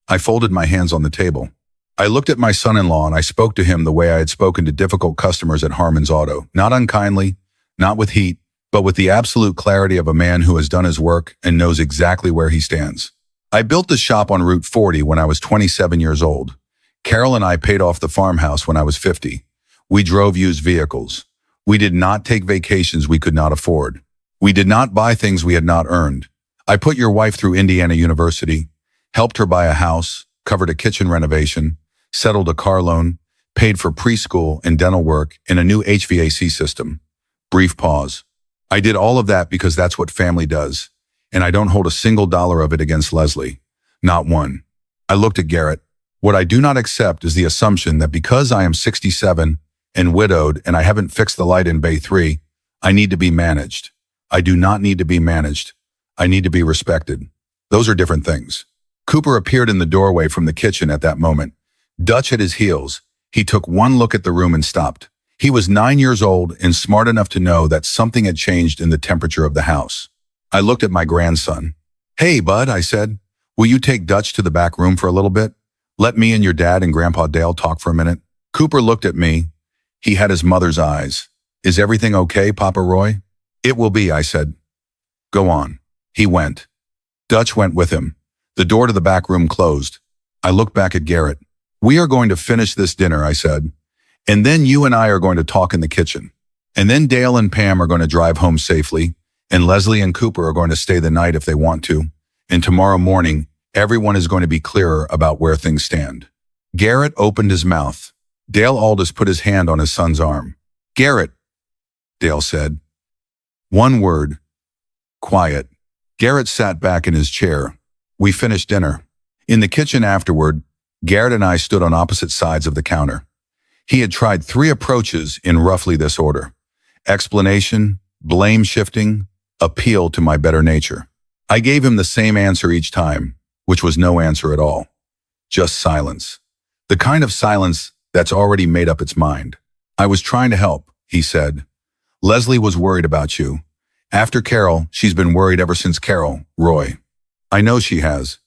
I folded my hands on the table. I looked at my son-in-law and I spoke to him the way I had spoken to difficult customers at Harmon's Auto, not unkindly, not with heat, but with the absolute clarity of a man who has done his work and knows exactly where he stands. I built the shop on Route 40 when I was 27 years old. Carol and I paid off the farmhouse when I was 50. We drove used vehicles. We did not take vacations we could not afford. We did not buy things we had not earned. I put your wife through Indiana University, helped her buy a house, covered a kitchen renovation, settled a car loan, paid for preschool and dental work and a new HVAC system. Brief pause. I did all of that because that's what family does, and I don't hold a single dollar of it against Leslie. Not one. I looked at Garrett. What I do not accept is the assumption that because I am 67 and widowed and I haven't fixed the light in Bay 3, I need to be managed. I do not need to be managed. I need to be respected. Those are different things. Cooper appeared in the doorway from the kitchen at that moment. Dutch at his heels. He took one look at the room and stopped. He was 9 years old and smart enough to know that something had changed in the temperature of the house. I looked at my grandson. Hey, bud, I said, will you take Dutch to the back room for a little bit? Let me and your dad and Grandpa Dale talk for a minute. Cooper looked at me. He had his mother's eyes. Is everything okay, Papa Roy? It will be, I said. Go on. He went. Dutch went with him. The door to the back room closed. I looked back at Garrett. We are going to finish this dinner, I said. And then you and I are going to talk in the kitchen. And then Dale and Pam are going to drive home safely. And Leslie and Cooper are going to stay the night if they want to. And tomorrow morning, everyone is going to be clearer about where things stand. Garrett opened his mouth. Dale Aldous put his hand on his son's arm. Garrett, Dale said. One word. Quiet. Garrett sat back in his chair. We finished dinner. In the kitchen afterward, Garrett and I stood on opposite sides of the counter. He had tried 3 approaches in roughly this order. Explanation, blame shifting, appeal to my better nature. I gave him the same answer each time, which was no answer at all. Just silence. The kind of silence that's already made up its mind. I was trying to help, he said. Leslie was worried about you. After Carol, she's been worried ever since Carol, Roy. I know she has.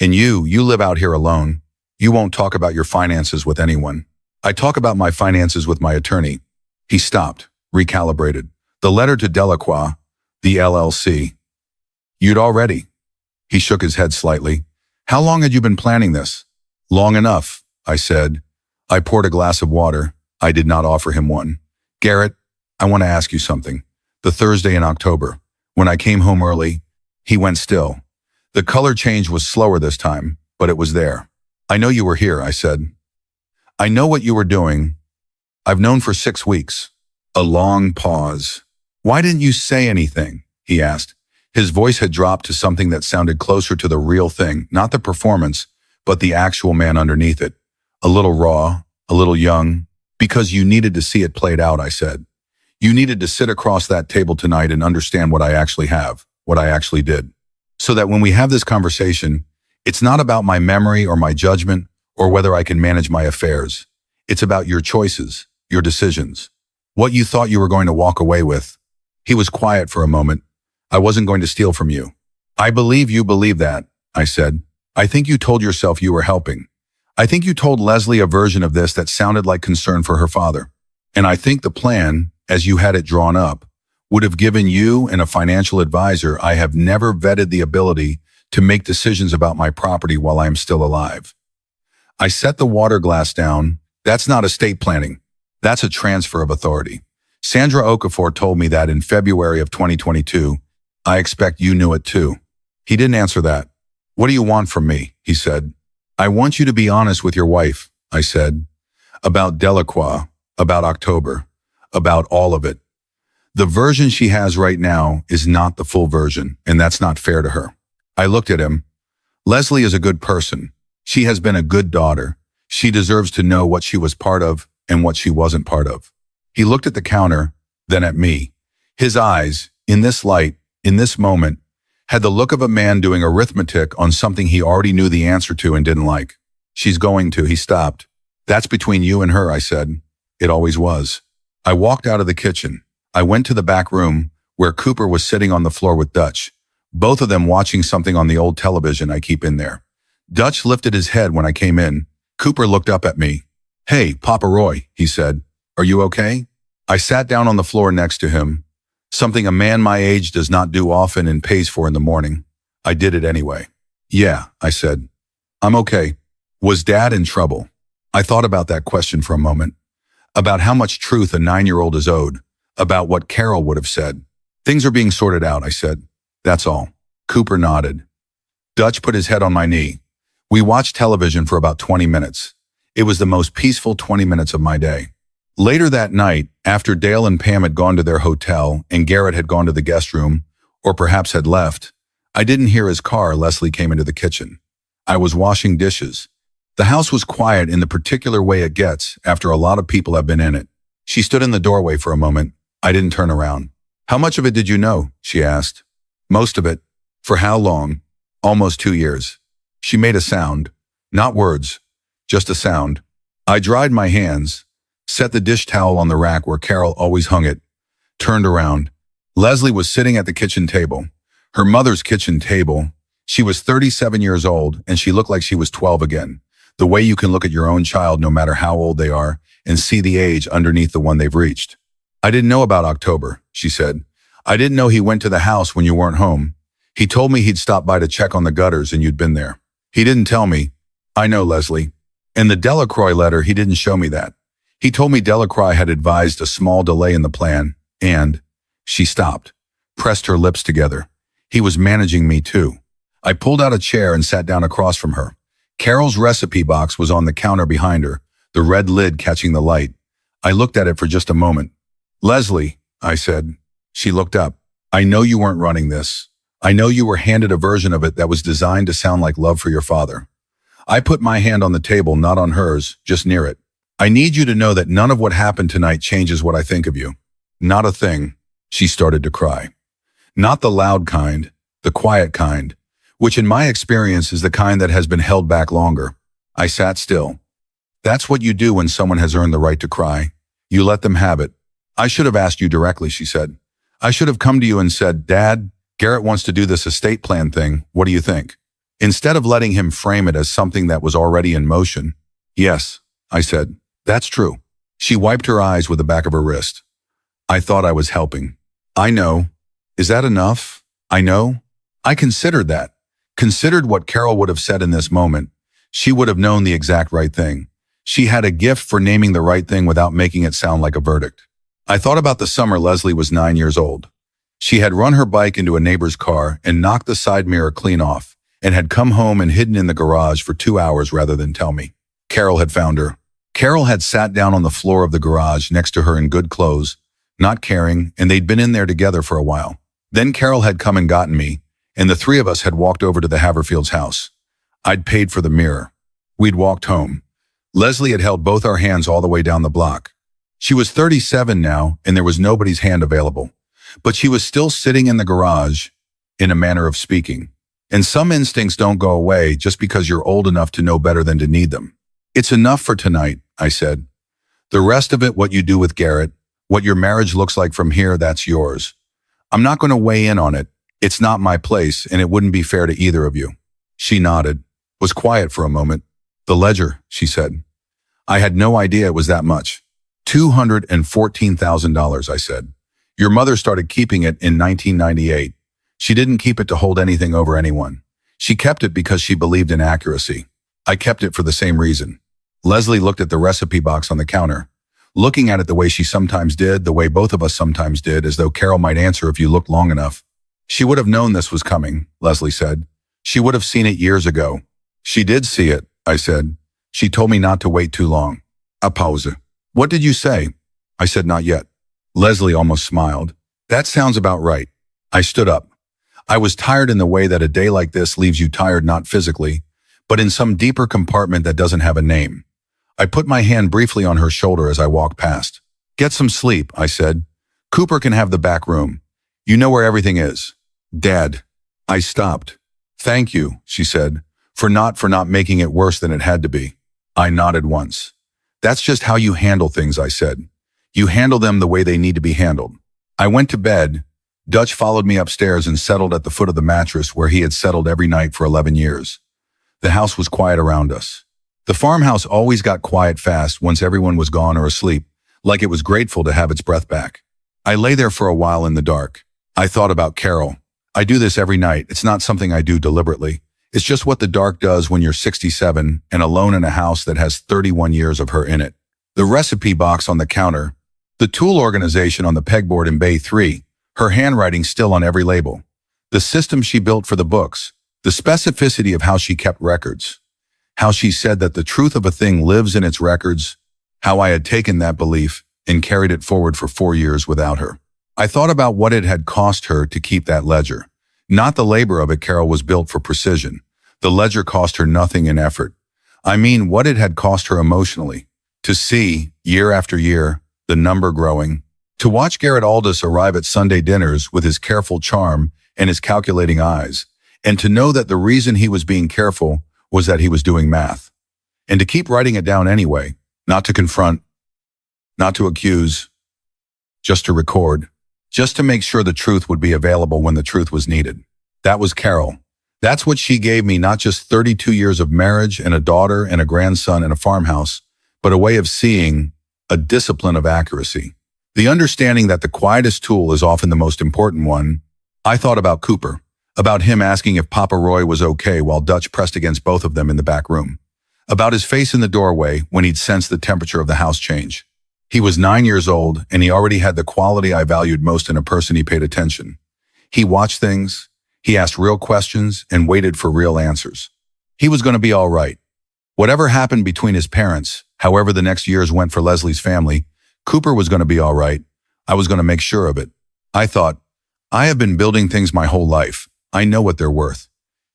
And you live out here alone. You won't talk about your finances with anyone. I talk about my finances with my attorney. He stopped, recalibrated. The letter to Delacroix, the LLC. You'd already. He shook his head slightly. How long had you been planning this? Long enough, I said. I poured a glass of water. I did not offer him one. Garrett, I want to ask you something. The Thursday in October, when I came home early, he went still. The color change was slower this time, but it was there. I know you were here, I said. I know what you were doing. I've known for 6 weeks. A long pause. Why didn't you say anything? He asked. His voice had dropped to something that sounded closer to the real thing, not the performance, but the actual man underneath it. A little raw, a little young. Because you needed to see it played out, I said. You needed to sit across that table tonight and understand what I actually have, what I actually did. So that when we have this conversation, it's not about my memory or my judgment or whether I can manage my affairs. It's about your choices, your decisions, what you thought you were going to walk away with. He was quiet for a moment. I wasn't going to steal from you. I believe you believe that, I said. I think you told yourself you were helping. I think you told Leslie a version of this that sounded like concern for her father. And I think the plan, as you had it drawn up, would have given you and a financial advisor I have never vetted the ability to make decisions about my property while I am still alive. I set the water glass down. That's not estate planning. That's a transfer of authority. Sandra Okafor told me that in February of 2022. I expect you knew it too. He didn't answer that. What do you want from me? He said. I want you to be honest with your wife, I said. About Delacroix, about October, about all of it. The version she has right now is not the full version, and that's not fair to her. I looked at him. Leslie is a good person. She has been a good daughter. She deserves to know what she was part of and what she wasn't part of. He looked at the counter, then at me. His eyes, in this light, in this moment, had the look of a man doing arithmetic on something he already knew the answer to and didn't like. She's going to, he stopped. That's between you and her, I said. It always was. I walked out of the kitchen. I went to the back room where Cooper was sitting on the floor with Dutch, both of them watching something on the old television I keep in there. Dutch lifted his head when I came in. Cooper looked up at me. Hey, Papa Roy, he said. Are you okay? I sat down on the floor next to him. Something a man my age does not do often and pays for in the morning. I did it anyway. Yeah, I said. I'm okay. Was Dad in trouble? I thought about that question for a moment. About how much truth a 9-year-old is owed. About what Carol would have said. Things are being sorted out, I said. That's all. Cooper nodded. Dutch put his head on my knee. We watched television for about 20 minutes. It was the most peaceful 20 minutes of my day. Later that night, after Dale and Pam had gone to their hotel and Garrett had gone to the guest room, or perhaps had left, I didn't hear his car. Leslie came into the kitchen. I was washing dishes. The house was quiet in the particular way it gets after a lot of people have been in it. She stood in the doorway for a moment. I didn't turn around. How much of it did you know? She asked. Most of it. For how long? Almost 2 years. She made a sound. Not words. Just a sound. I dried my hands. Set the dish towel on the rack where Carol always hung it, turned around. Leslie was sitting at the kitchen table, her mother's kitchen table. She was 37 years old, and she looked like she was 12 again, the way you can look at your own child no matter how old they are and see the age underneath the one they've reached. I didn't know about October, she said. I didn't know he went to the house when you weren't home. He told me he'd stop by to check on the gutters and you'd been there. He didn't tell me. I know, Leslie. In the Delacroix letter, he didn't show me that. He told me Delacroix had advised a small delay in the plan, and she stopped, pressed her lips together. He was managing me too. I pulled out a chair and sat down across from her. Carol's recipe box was on the counter behind her, the red lid catching the light. I looked at it for just a moment. Leslie, I said. She looked up. I know you weren't running this. I know you were handed a version of it that was designed to sound like love for your father. I put my hand on the table, not on hers, just near it. I need you to know that none of what happened tonight changes what I think of you. Not a thing. She started to cry. Not the loud kind, the quiet kind, which in my experience is the kind that has been held back longer. I sat still. That's what you do when someone has earned the right to cry. You let them have it. I should have asked you directly, she said. I should have come to you and said, Dad, Garrett wants to do this estate plan thing. What do you think? Instead of letting him frame it as something that was already in motion. Yes, I said. That's true. She wiped her eyes with the back of her wrist. I thought I was helping. I know. Is that enough? I know. I considered that. Considered what Carol would have said in this moment, she would have known the exact right thing. She had a gift for naming the right thing without making it sound like a verdict. I thought about the summer Leslie was 9 years old. She had run her bike into a neighbor's car and knocked the side mirror clean off, and had come home and hidden in the garage for 2 hours rather than tell me. Carol had found her. Carol had sat down on the floor of the garage next to her in good clothes, not caring, and they'd been in there together for a while. Then Carol had come and gotten me, and the three of us had walked over to the Haverfields' house. I'd paid for the mirror. We'd walked home. Leslie had held both our hands all the way down the block. She was 37 now, and there was nobody's hand available. But she was still sitting in the garage, in a manner of speaking. And some instincts don't go away just because you're old enough to know better than to need them. It's enough for tonight, I said. The rest of it, what you do with Garrett, what your marriage looks like from here, that's yours. I'm not going to weigh in on it. It's not my place, and it wouldn't be fair to either of you. She nodded, was quiet for a moment. The ledger, she said. I had no idea it was that much. $214,000, I said. Your mother started keeping it in 1998. She didn't keep it to hold anything over anyone. She kept it because she believed in accuracy. I kept it for the same reason. Leslie looked at the recipe box on the counter, looking at it the way she sometimes did, the way both of us sometimes did, as though Carol might answer if you looked long enough. She would have known this was coming, Leslie said. She would have seen it years ago. She did see it, I said. She told me not to wait too long. A pause. What did you say? I said not yet. Leslie almost smiled. That sounds about right. I stood up. I was tired in the way that a day like this leaves you tired not physically, but in some deeper compartment that doesn't have a name. I put my hand briefly on her shoulder as I walked past. Get some sleep, I said. Cooper can have the back room. You know where everything is. Dad. I stopped. Thank you, she said, for not making it worse than it had to be. I nodded once. That's just how you handle things, I said. You handle them the way they need to be handled. I went to bed. Dutch followed me upstairs and settled at the foot of the mattress where he had settled every night for 11 years. The house was quiet around us. The farmhouse always got quiet fast once everyone was gone or asleep, like it was grateful to have its breath back. I lay there for a while in the dark. I thought about Carol. I do this every night. It's not something I do deliberately. It's just what the dark does when you're 67 and alone in a house that has 31 years of her in it. The recipe box on the counter, the tool organization on the pegboard in Bay 3, her handwriting still on every label, the system she built for the books, the specificity of how she kept records, how she said that the truth of a thing lives in its records, how I had taken that belief and carried it forward for 4 years without her. I thought about what it had cost her to keep that ledger. Not the labor of it. Carol was built for precision. The ledger cost her nothing in effort. I mean, what it had cost her emotionally. To see, year after year, the number growing. To watch Garrett Aldous arrive at Sunday dinners with his careful charm and his calculating eyes, and to know that the reason he was being careful was that he was doing math. And to keep writing it down anyway, not to confront, not to accuse, just to record, just to make sure the truth would be available when the truth was needed. That was Carol. That's what she gave me, not just 32 years of marriage and a daughter and a grandson and a farmhouse, but a way of seeing, a discipline of accuracy. The understanding that the quietest tool is often the most important one. I thought about Cooper, about him asking if Papa Roy was okay while Dutch pressed against both of them in the back room, about his face in the doorway when he'd sensed the temperature of the house change. He was 9 years old, and he already had the quality I valued most in a person. He paid attention. He watched things, he asked real questions, and waited for real answers. He was going to be all right. Whatever happened between his parents, however the next years went for Leslie's family, Cooper was going to be all right. I was going to make sure of it. I thought, I have been building things my whole life. I know what they're worth.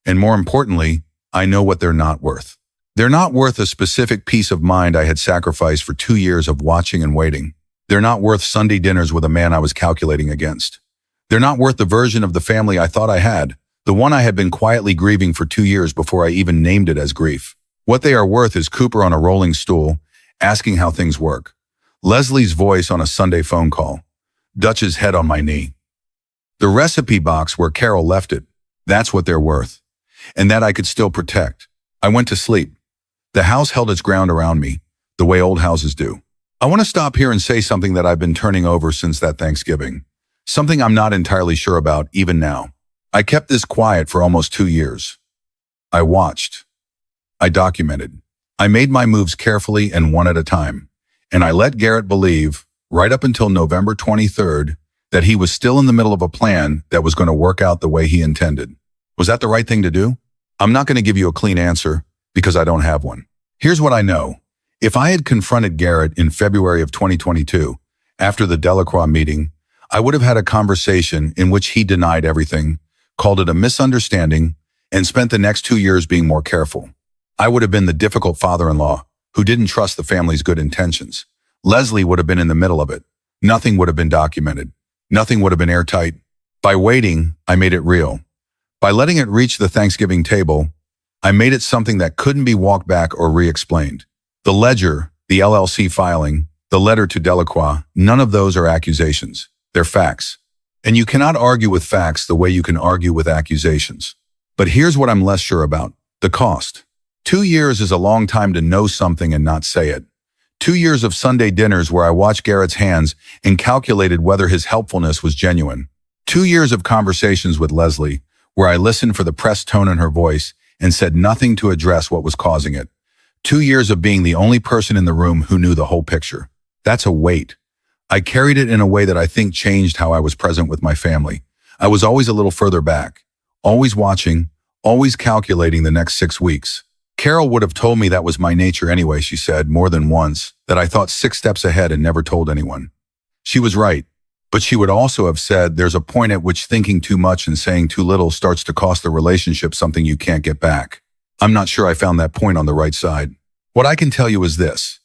And more importantly, I know what they're not worth. They're not worth a specific peace of mind I had sacrificed for 2 years of watching and waiting. They're not worth Sunday dinners with a man I was calculating against. They're not worth the version of the family I thought I had, the one I had been quietly grieving for 2 years before I even named it as grief. What they are worth is Cooper on a rolling stool, asking how things work. Leslie's voice on a Sunday phone call. Dutch's head on my knee. The recipe box where Carol left it. That's what they're worth. And that I could still protect. I went to sleep. The house held its ground around me, the way old houses do. I want to stop here and say something that I've been turning over since that Thanksgiving. Something I'm not entirely sure about even now. I kept this quiet for almost 2 years. I watched. I documented. I made my moves carefully and one at a time. And I let Garrett believe, right up until November 23rd, that he was still in the middle of a plan that was going to work out the way he intended. Was that the right thing to do? I'm not going to give you a clean answer because I don't have one. Here's what I know. If I had confronted Garrett in February of 2022, after the Delacroix meeting, I would have had a conversation in which he denied everything, called it a misunderstanding, and spent the next 2 years being more careful. I would have been the difficult father-in-law who didn't trust the family's good intentions. Leslie would have been in the middle of it. Nothing would have been documented. Nothing would have been airtight. By waiting, I made it real. By letting it reach the Thanksgiving table, I made it something that couldn't be walked back or re-explained. The ledger, the LLC filing, the letter to Delacroix, none of those are accusations. They're facts. And you cannot argue with facts the way you can argue with accusations. But here's what I'm less sure about. The cost. 2 years is a long time to know something and not say it. 2 years of Sunday dinners where I watched Garrett's hands and calculated whether his helpfulness was genuine. 2 years of conversations with Leslie where I listened for the pressed tone in her voice and said nothing to address what was causing it. 2 years of being the only person in the room who knew the whole picture. That's a weight. I carried it in a way that I think changed how I was present with my family. I was always a little further back, always watching, always calculating the next 6 weeks. Carol would have told me that was my nature anyway, she said more than once, that I thought 6 steps ahead and never told anyone. She was right, but she would also have said there's a point at which thinking too much and saying too little starts to cost the relationship something you can't get back. I'm not sure I found that point on the right side. What I can tell you is this.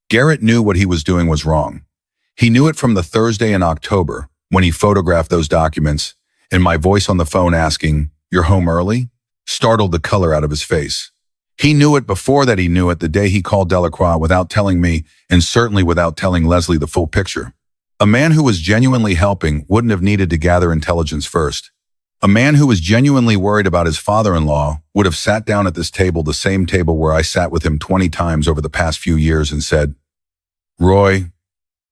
Garrett knew what he was doing was wrong. He knew it from the Thursday in October when he photographed those documents, and my voice on the phone asking, "You're home early?" startled the color out of his face. He knew it before that he knew it the day he called Delacroix without telling me, and certainly without telling Leslie the full picture. A man who was genuinely helping wouldn't have needed to gather intelligence first. A man who was genuinely worried about his father-in-law would have sat down at this table, the same table where I sat with him 20 times over the past few years, and said, "Roy,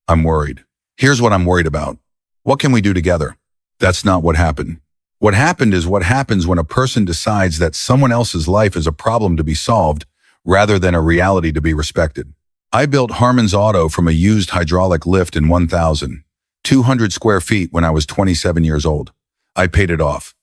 I'm worried. Here's what I'm worried about. What can we do together?" That's not what happened. What happened is what happens when a person decides that someone else's life is a problem to be solved rather than a reality to be respected. I built Harmon's Auto from a used hydraulic lift in 1,200 square feet when I was 27 years old. I paid it off.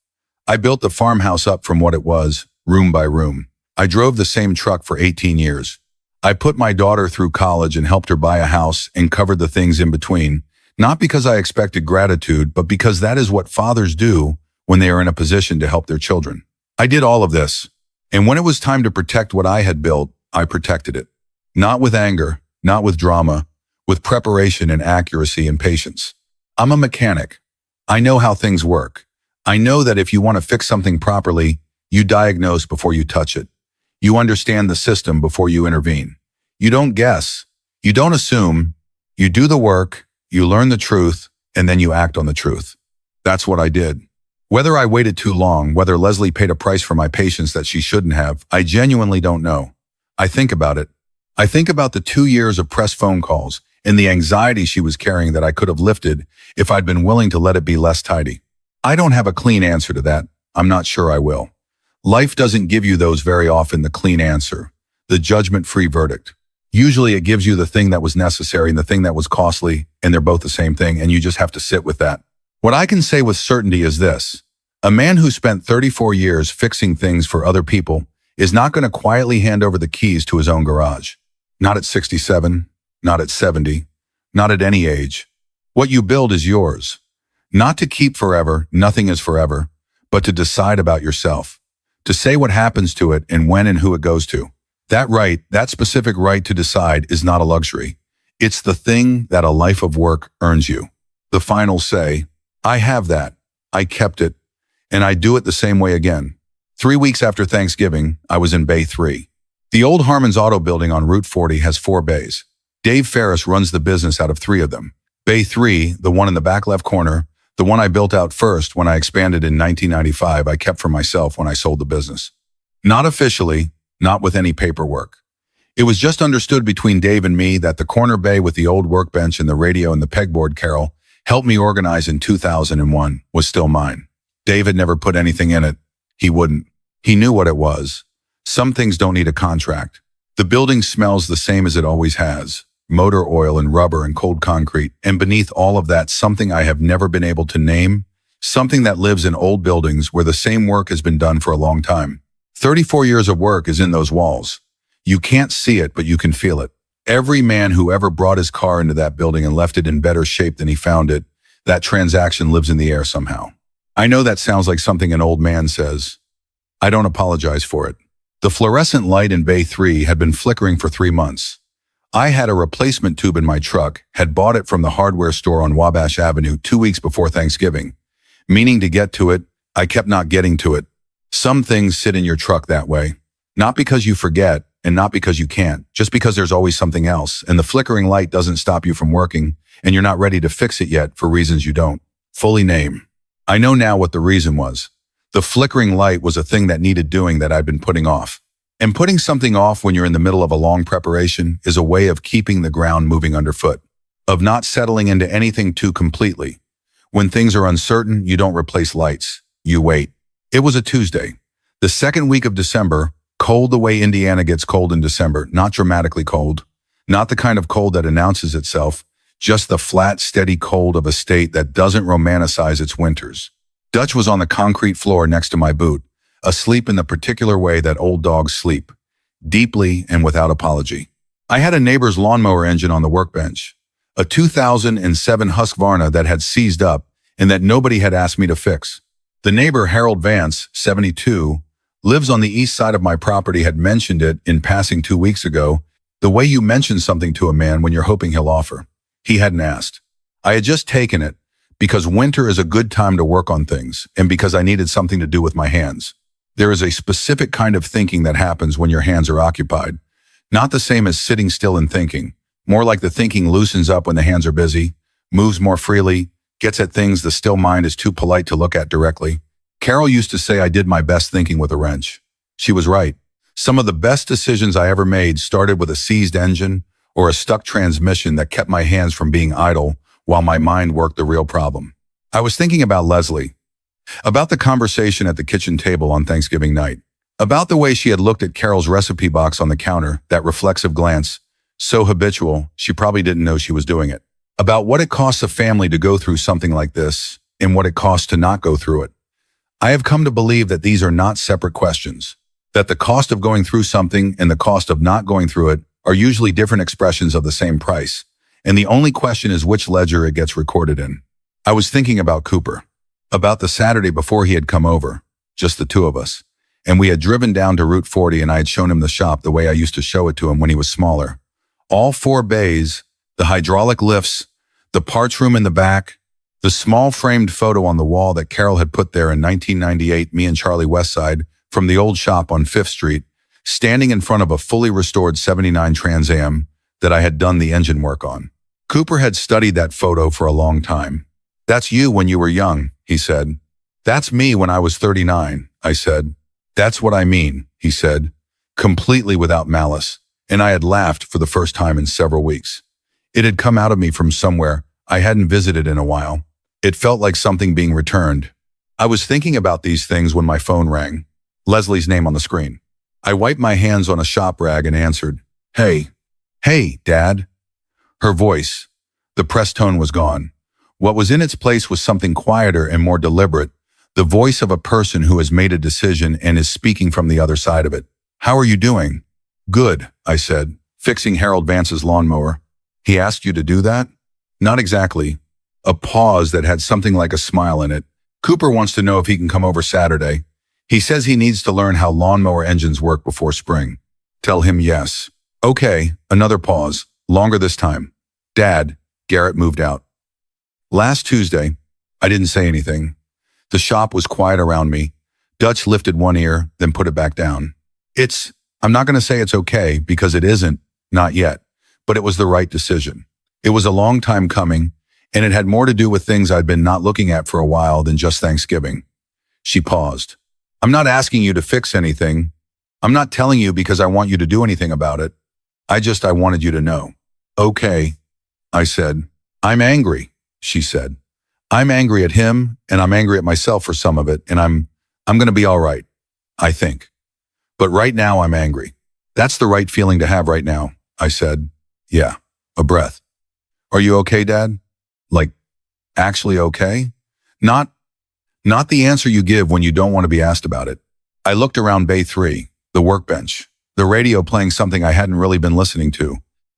I built the farmhouse up from what it was, room by room. I drove the same truck for 18 years. I put my daughter through college and helped her buy a house and covered the things in between, not because I expected gratitude, but because that is what fathers do when they are in a position to help their children. I did all of this, and when it was time to protect what I had built, I protected it. Not with anger, not with drama, with preparation and accuracy and patience. I'm a mechanic. I know how things work. I know that if you want to fix something properly, you diagnose before you touch it. You understand the system before you intervene. You don't guess. You don't assume. You do the work, you learn the truth, and then you act on the truth. That's what I did. Whether I waited too long, whether Leslie paid a price for my patience that she shouldn't have, I genuinely don't know. I think about it. I think about the 2 years of press phone calls and the anxiety she was carrying that I could have lifted if I'd been willing to let it be less tidy. I don't have a clean answer to that. I'm not sure I will. Life doesn't give you those very often, the clean answer, the judgment-free verdict. Usually it gives you the thing that was necessary and the thing that was costly, and they're both the same thing, and you just have to sit with that. What I can say with certainty is this. A man who spent 34 years fixing things for other people is not going to quietly hand over the keys to his own garage. Not at 67, not at 70, not at any age. What you build is yours. Not to keep forever, nothing is forever, but to decide about yourself. To say what happens to it and when and who it goes to. That right, that specific right to decide is not a luxury. It's the thing that a life of work earns you. The final say, I have that, I kept it, and I do it the same way again. 3 weeks after Thanksgiving, I was in Bay 3. The old Harmon's Auto building on Route 40 has 4 bays. Dave Ferris runs the business out of 3 of them. Bay 3, the one in the back left corner, the one I built out first when I expanded in 1995, I kept for myself when I sold the business. Not officially, not with any paperwork. It was just understood between Dave and me that the corner bay with the old workbench and the radio and the pegboard Carol helped me organize in 2001 was still mine. Dave had never put anything in it. He wouldn't. He knew what it was. Some things don't need a contract. The building smells the same as it always has. Motor oil and rubber and cold concrete. And beneath all of that, something I have never been able to name. Something that lives in old buildings where the same work has been done for a long time. 34 years of work is in those walls. You can't see it, but you can feel it. Every man who ever brought his car into that building and left it in better shape than he found it, that transaction lives in the air somehow. I know that sounds like something an old man says. I don't apologize for it. The fluorescent light in Bay 3 had been flickering for 3 months. I had a replacement tube in my truck, had bought it from the hardware store on Wabash Avenue 2 weeks before Thanksgiving. Meaning to get to it, I kept not getting to it. Some things sit in your truck that way. Not because you forget, and not because you can't, just because there's always something else, and the flickering light doesn't stop you from working, and you're not ready to fix it yet for reasons you don't fully name. I know now what the reason was. The flickering light was a thing that needed doing that I'd been putting off. And putting something off when you're in the middle of a long preparation is a way of keeping the ground moving underfoot, of not settling into anything too completely. When things are uncertain, you don't replace lights. You wait. It was a Tuesday. The second week of December, cold the way Indiana gets cold in December, not dramatically cold, not the kind of cold that announces itself, just the flat, steady cold of a state that doesn't romanticize its winters. Dutch was on the concrete floor next to my boot, asleep in the particular way that old dogs sleep, deeply and without apology. I had a neighbor's lawnmower engine on the workbench, a 2007 Husqvarna that had seized up and that nobody had asked me to fix. The neighbor, Harold Vance, 72, lives on the east side of my property, had mentioned it in passing 2 weeks ago, the way you mention something to a man when you're hoping he'll offer. He hadn't asked. I had just taken it because winter is a good time to work on things and because I needed something to do with my hands. There is a specific kind of thinking that happens when your hands are occupied. Not the same as sitting still and thinking. More like the thinking loosens up when the hands are busy, moves more freely, gets at things the still mind is too polite to look at directly. Carol used to say I did my best thinking with a wrench. She was right. Some of the best decisions I ever made started with a seized engine or a stuck transmission that kept my hands from being idle while my mind worked the real problem. I was thinking about Leslie, about the conversation at the kitchen table on Thanksgiving night, about the way she had looked at Carol's recipe box on the counter, that reflexive glance, so habitual she probably didn't know she was doing it, about what it costs a family to go through something like this and what it costs to not go through it. I have come to believe that these are not separate questions, that the cost of going through something and the cost of not going through it are usually different expressions of the same price, and the only question is which ledger it gets recorded in. I was thinking about Cooper, about the Saturday before he had come over, just the two of us, and we had driven down to Route 40 and I had shown him the shop the way I used to show it to him when he was smaller. All 4 bays, the hydraulic lifts, the parts room in the back, the small framed photo on the wall that Carol had put there in 1998, me and Charlie Westside, from the old shop on 5th Street, standing in front of a fully restored 79 Trans Am that I had done the engine work on. Cooper had studied that photo for a long time. "That's you when you were young," he said. "That's me when I was 39, I said. "That's what I mean," he said, completely without malice, and I had laughed for the first time in several weeks. It had come out of me from somewhere I hadn't visited in a while. It felt like something being returned. I was thinking about these things when my phone rang. Leslie's name on the screen. I wiped my hands on a shop rag and answered, "Hey, Dad." Her voice, the pressed tone was gone. What was in its place was something quieter and more deliberate, the voice of a person who has made a decision and is speaking from the other side of it. "How are you doing?" "Good," I said, fixing Harold Vance's lawnmower. "He asked you to do that?" "Not exactly." A pause that had something like a smile in it. "Cooper wants to know if he can come over Saturday. He says he needs to learn how lawnmower engines work before spring." "Tell him yes." "Okay," another pause, longer this time. "Dad," Garrett moved out. Last Tuesday, I didn't say anything. The shop was quiet around me. Dutch lifted one ear, then put it back down. I'm not going to say it's okay because it isn't, not yet, but it was the right decision. It was a long time coming, and it had more to do with things I'd been not looking at for a while than just Thanksgiving. She paused. "I'm not asking you to fix anything. I'm not telling you because I want you to do anything about it. I wanted you to know." "Okay," I said. "I'm angry," she said. "I'm angry at him, and I'm angry at myself for some of it, and I'm going to be all right." I think. But right now I'm angry. That's the right feeling to have right now, I said. Yeah, a breath. Are you okay, Dad? Like, actually okay? Not the answer you give when you don't want to be asked about it. I looked around Bay 3, the workbench, the radio playing something I hadn't really been listening to.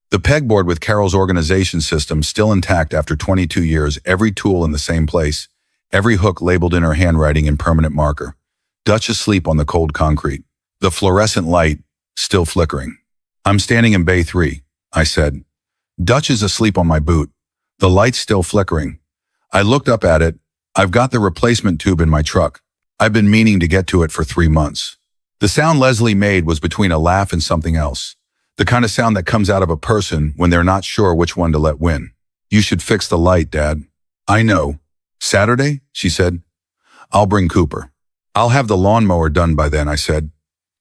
The pegboard with Carol's organization system still intact after 22 years, every tool in the same place, every hook labeled in her handwriting in permanent marker. Dutch asleep on the cold concrete. The fluorescent light still flickering. I'm standing in Bay 3, I said. Dutch is asleep on my boot. The light's still flickering. I looked up at it. I've got the replacement tube in my truck. I've been meaning to get to it for 3 months. The sound Leslie made was between a laugh and something else. The kind of sound that comes out of a person when they're not sure which one to let win. You should fix the light, Dad. I know. Saturday? She said. I'll bring Cooper. I'll have the lawnmower done by then, I said.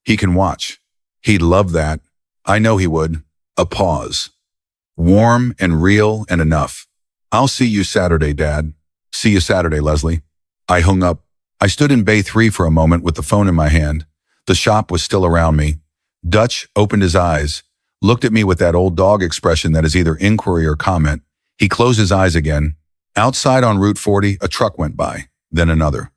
He can watch. He'd love that. I know he would. A pause. Warm and real and enough. I'll see you Saturday, Dad. See you Saturday, Leslie. I hung up. I stood in Bay 3 for a moment with the phone in my hand. The shop was still around me. Dutch opened his eyes, looked at me with that old dog expression that is either inquiry or comment. He closed his eyes again. Outside on Route 40, a truck went by, then another.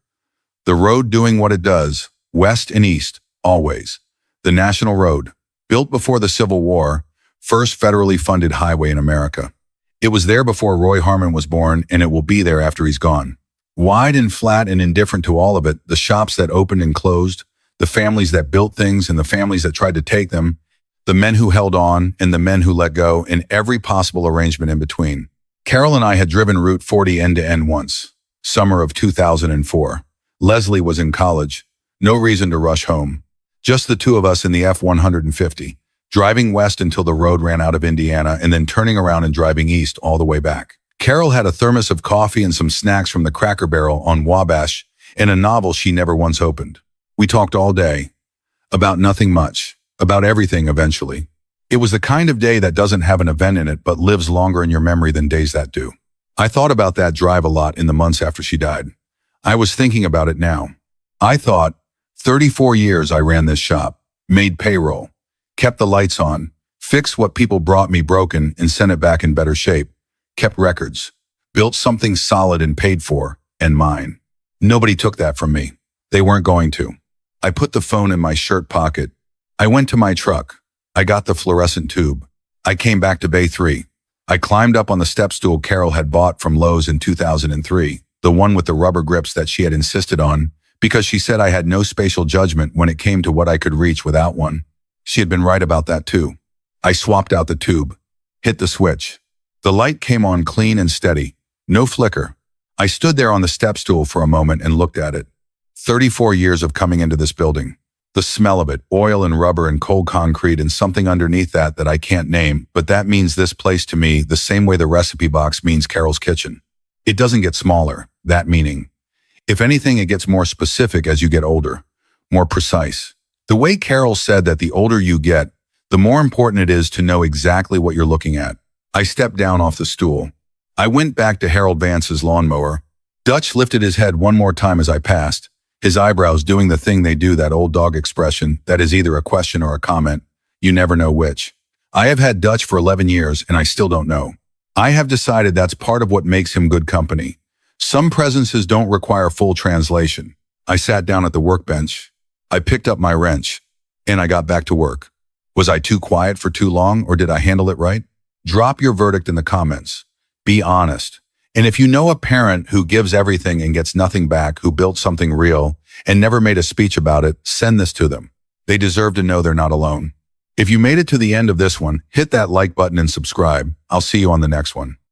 The road doing what it does, west and east, always. The National Road, built before the Civil War, first federally funded highway in America. It was there before Roy Harmon was born, and it will be there after he's gone. Wide and flat and indifferent to all of it, the shops that opened and closed, the families that built things and the families that tried to take them, the men who held on and the men who let go, and every possible arrangement in between. Carol and I had driven Route 40 end to end once, summer of 2004. Leslie was in college. No reason to rush home. Just the two of us in the F-150, driving west until the road ran out of Indiana and then turning around and driving east all the way back. Carol had a thermos of coffee and some snacks from the Cracker Barrel on Wabash and a novel she never once opened. We talked all day. About nothing much. About everything eventually. It was the kind of day that doesn't have an event in it but lives longer in your memory than days that do. I thought about that drive a lot in the months after she died. I was thinking about it now. I thought, 34 years I ran this shop, made payroll, kept the lights on, fixed what people brought me broken and sent it back in better shape, kept records, built something solid and paid for, and mine. Nobody took that from me. They weren't going to. I put the phone in my shirt pocket. I went to my truck. I got the fluorescent tube. I came back to Bay 3. I climbed up on the step stool Carol had bought from Lowe's in 2003, the one with the rubber grips that she had insisted on, because she said I had no spatial judgment when it came to what I could reach without one. She had been right about that too. I swapped out the tube, hit the switch. The light came on clean and steady, no flicker. I stood there on the step stool for a moment and looked at it. 34 years of coming into this building. The smell of it, oil and rubber and cold concrete and something underneath that I can't name, but that means this place to me the same way the recipe box means Carol's kitchen. It doesn't get smaller, that meaning. If anything, it gets more specific as you get older, more precise. The way Carol said that the older you get, the more important it is to know exactly what you're looking at. I stepped down off the stool. I went back to Harold Vance's lawnmower. Dutch lifted his head one more time as I passed, his eyebrows doing the thing they do, that old dog expression that is either a question or a comment. You never know which. I have had Dutch for 11 years and I still don't know. I have decided that's part of what makes him good company. Some presences don't require full translation. I sat down at the workbench. I picked up my wrench and I got back to work. Was I too quiet for too long or did I handle it right? Drop your verdict in the comments. Be honest. And if you know a parent who gives everything and gets nothing back, who built something real and never made a speech about it, send this to them. They deserve to know they're not alone. If you made it to the end of this one, hit that like button and subscribe. I'll see you on the next one.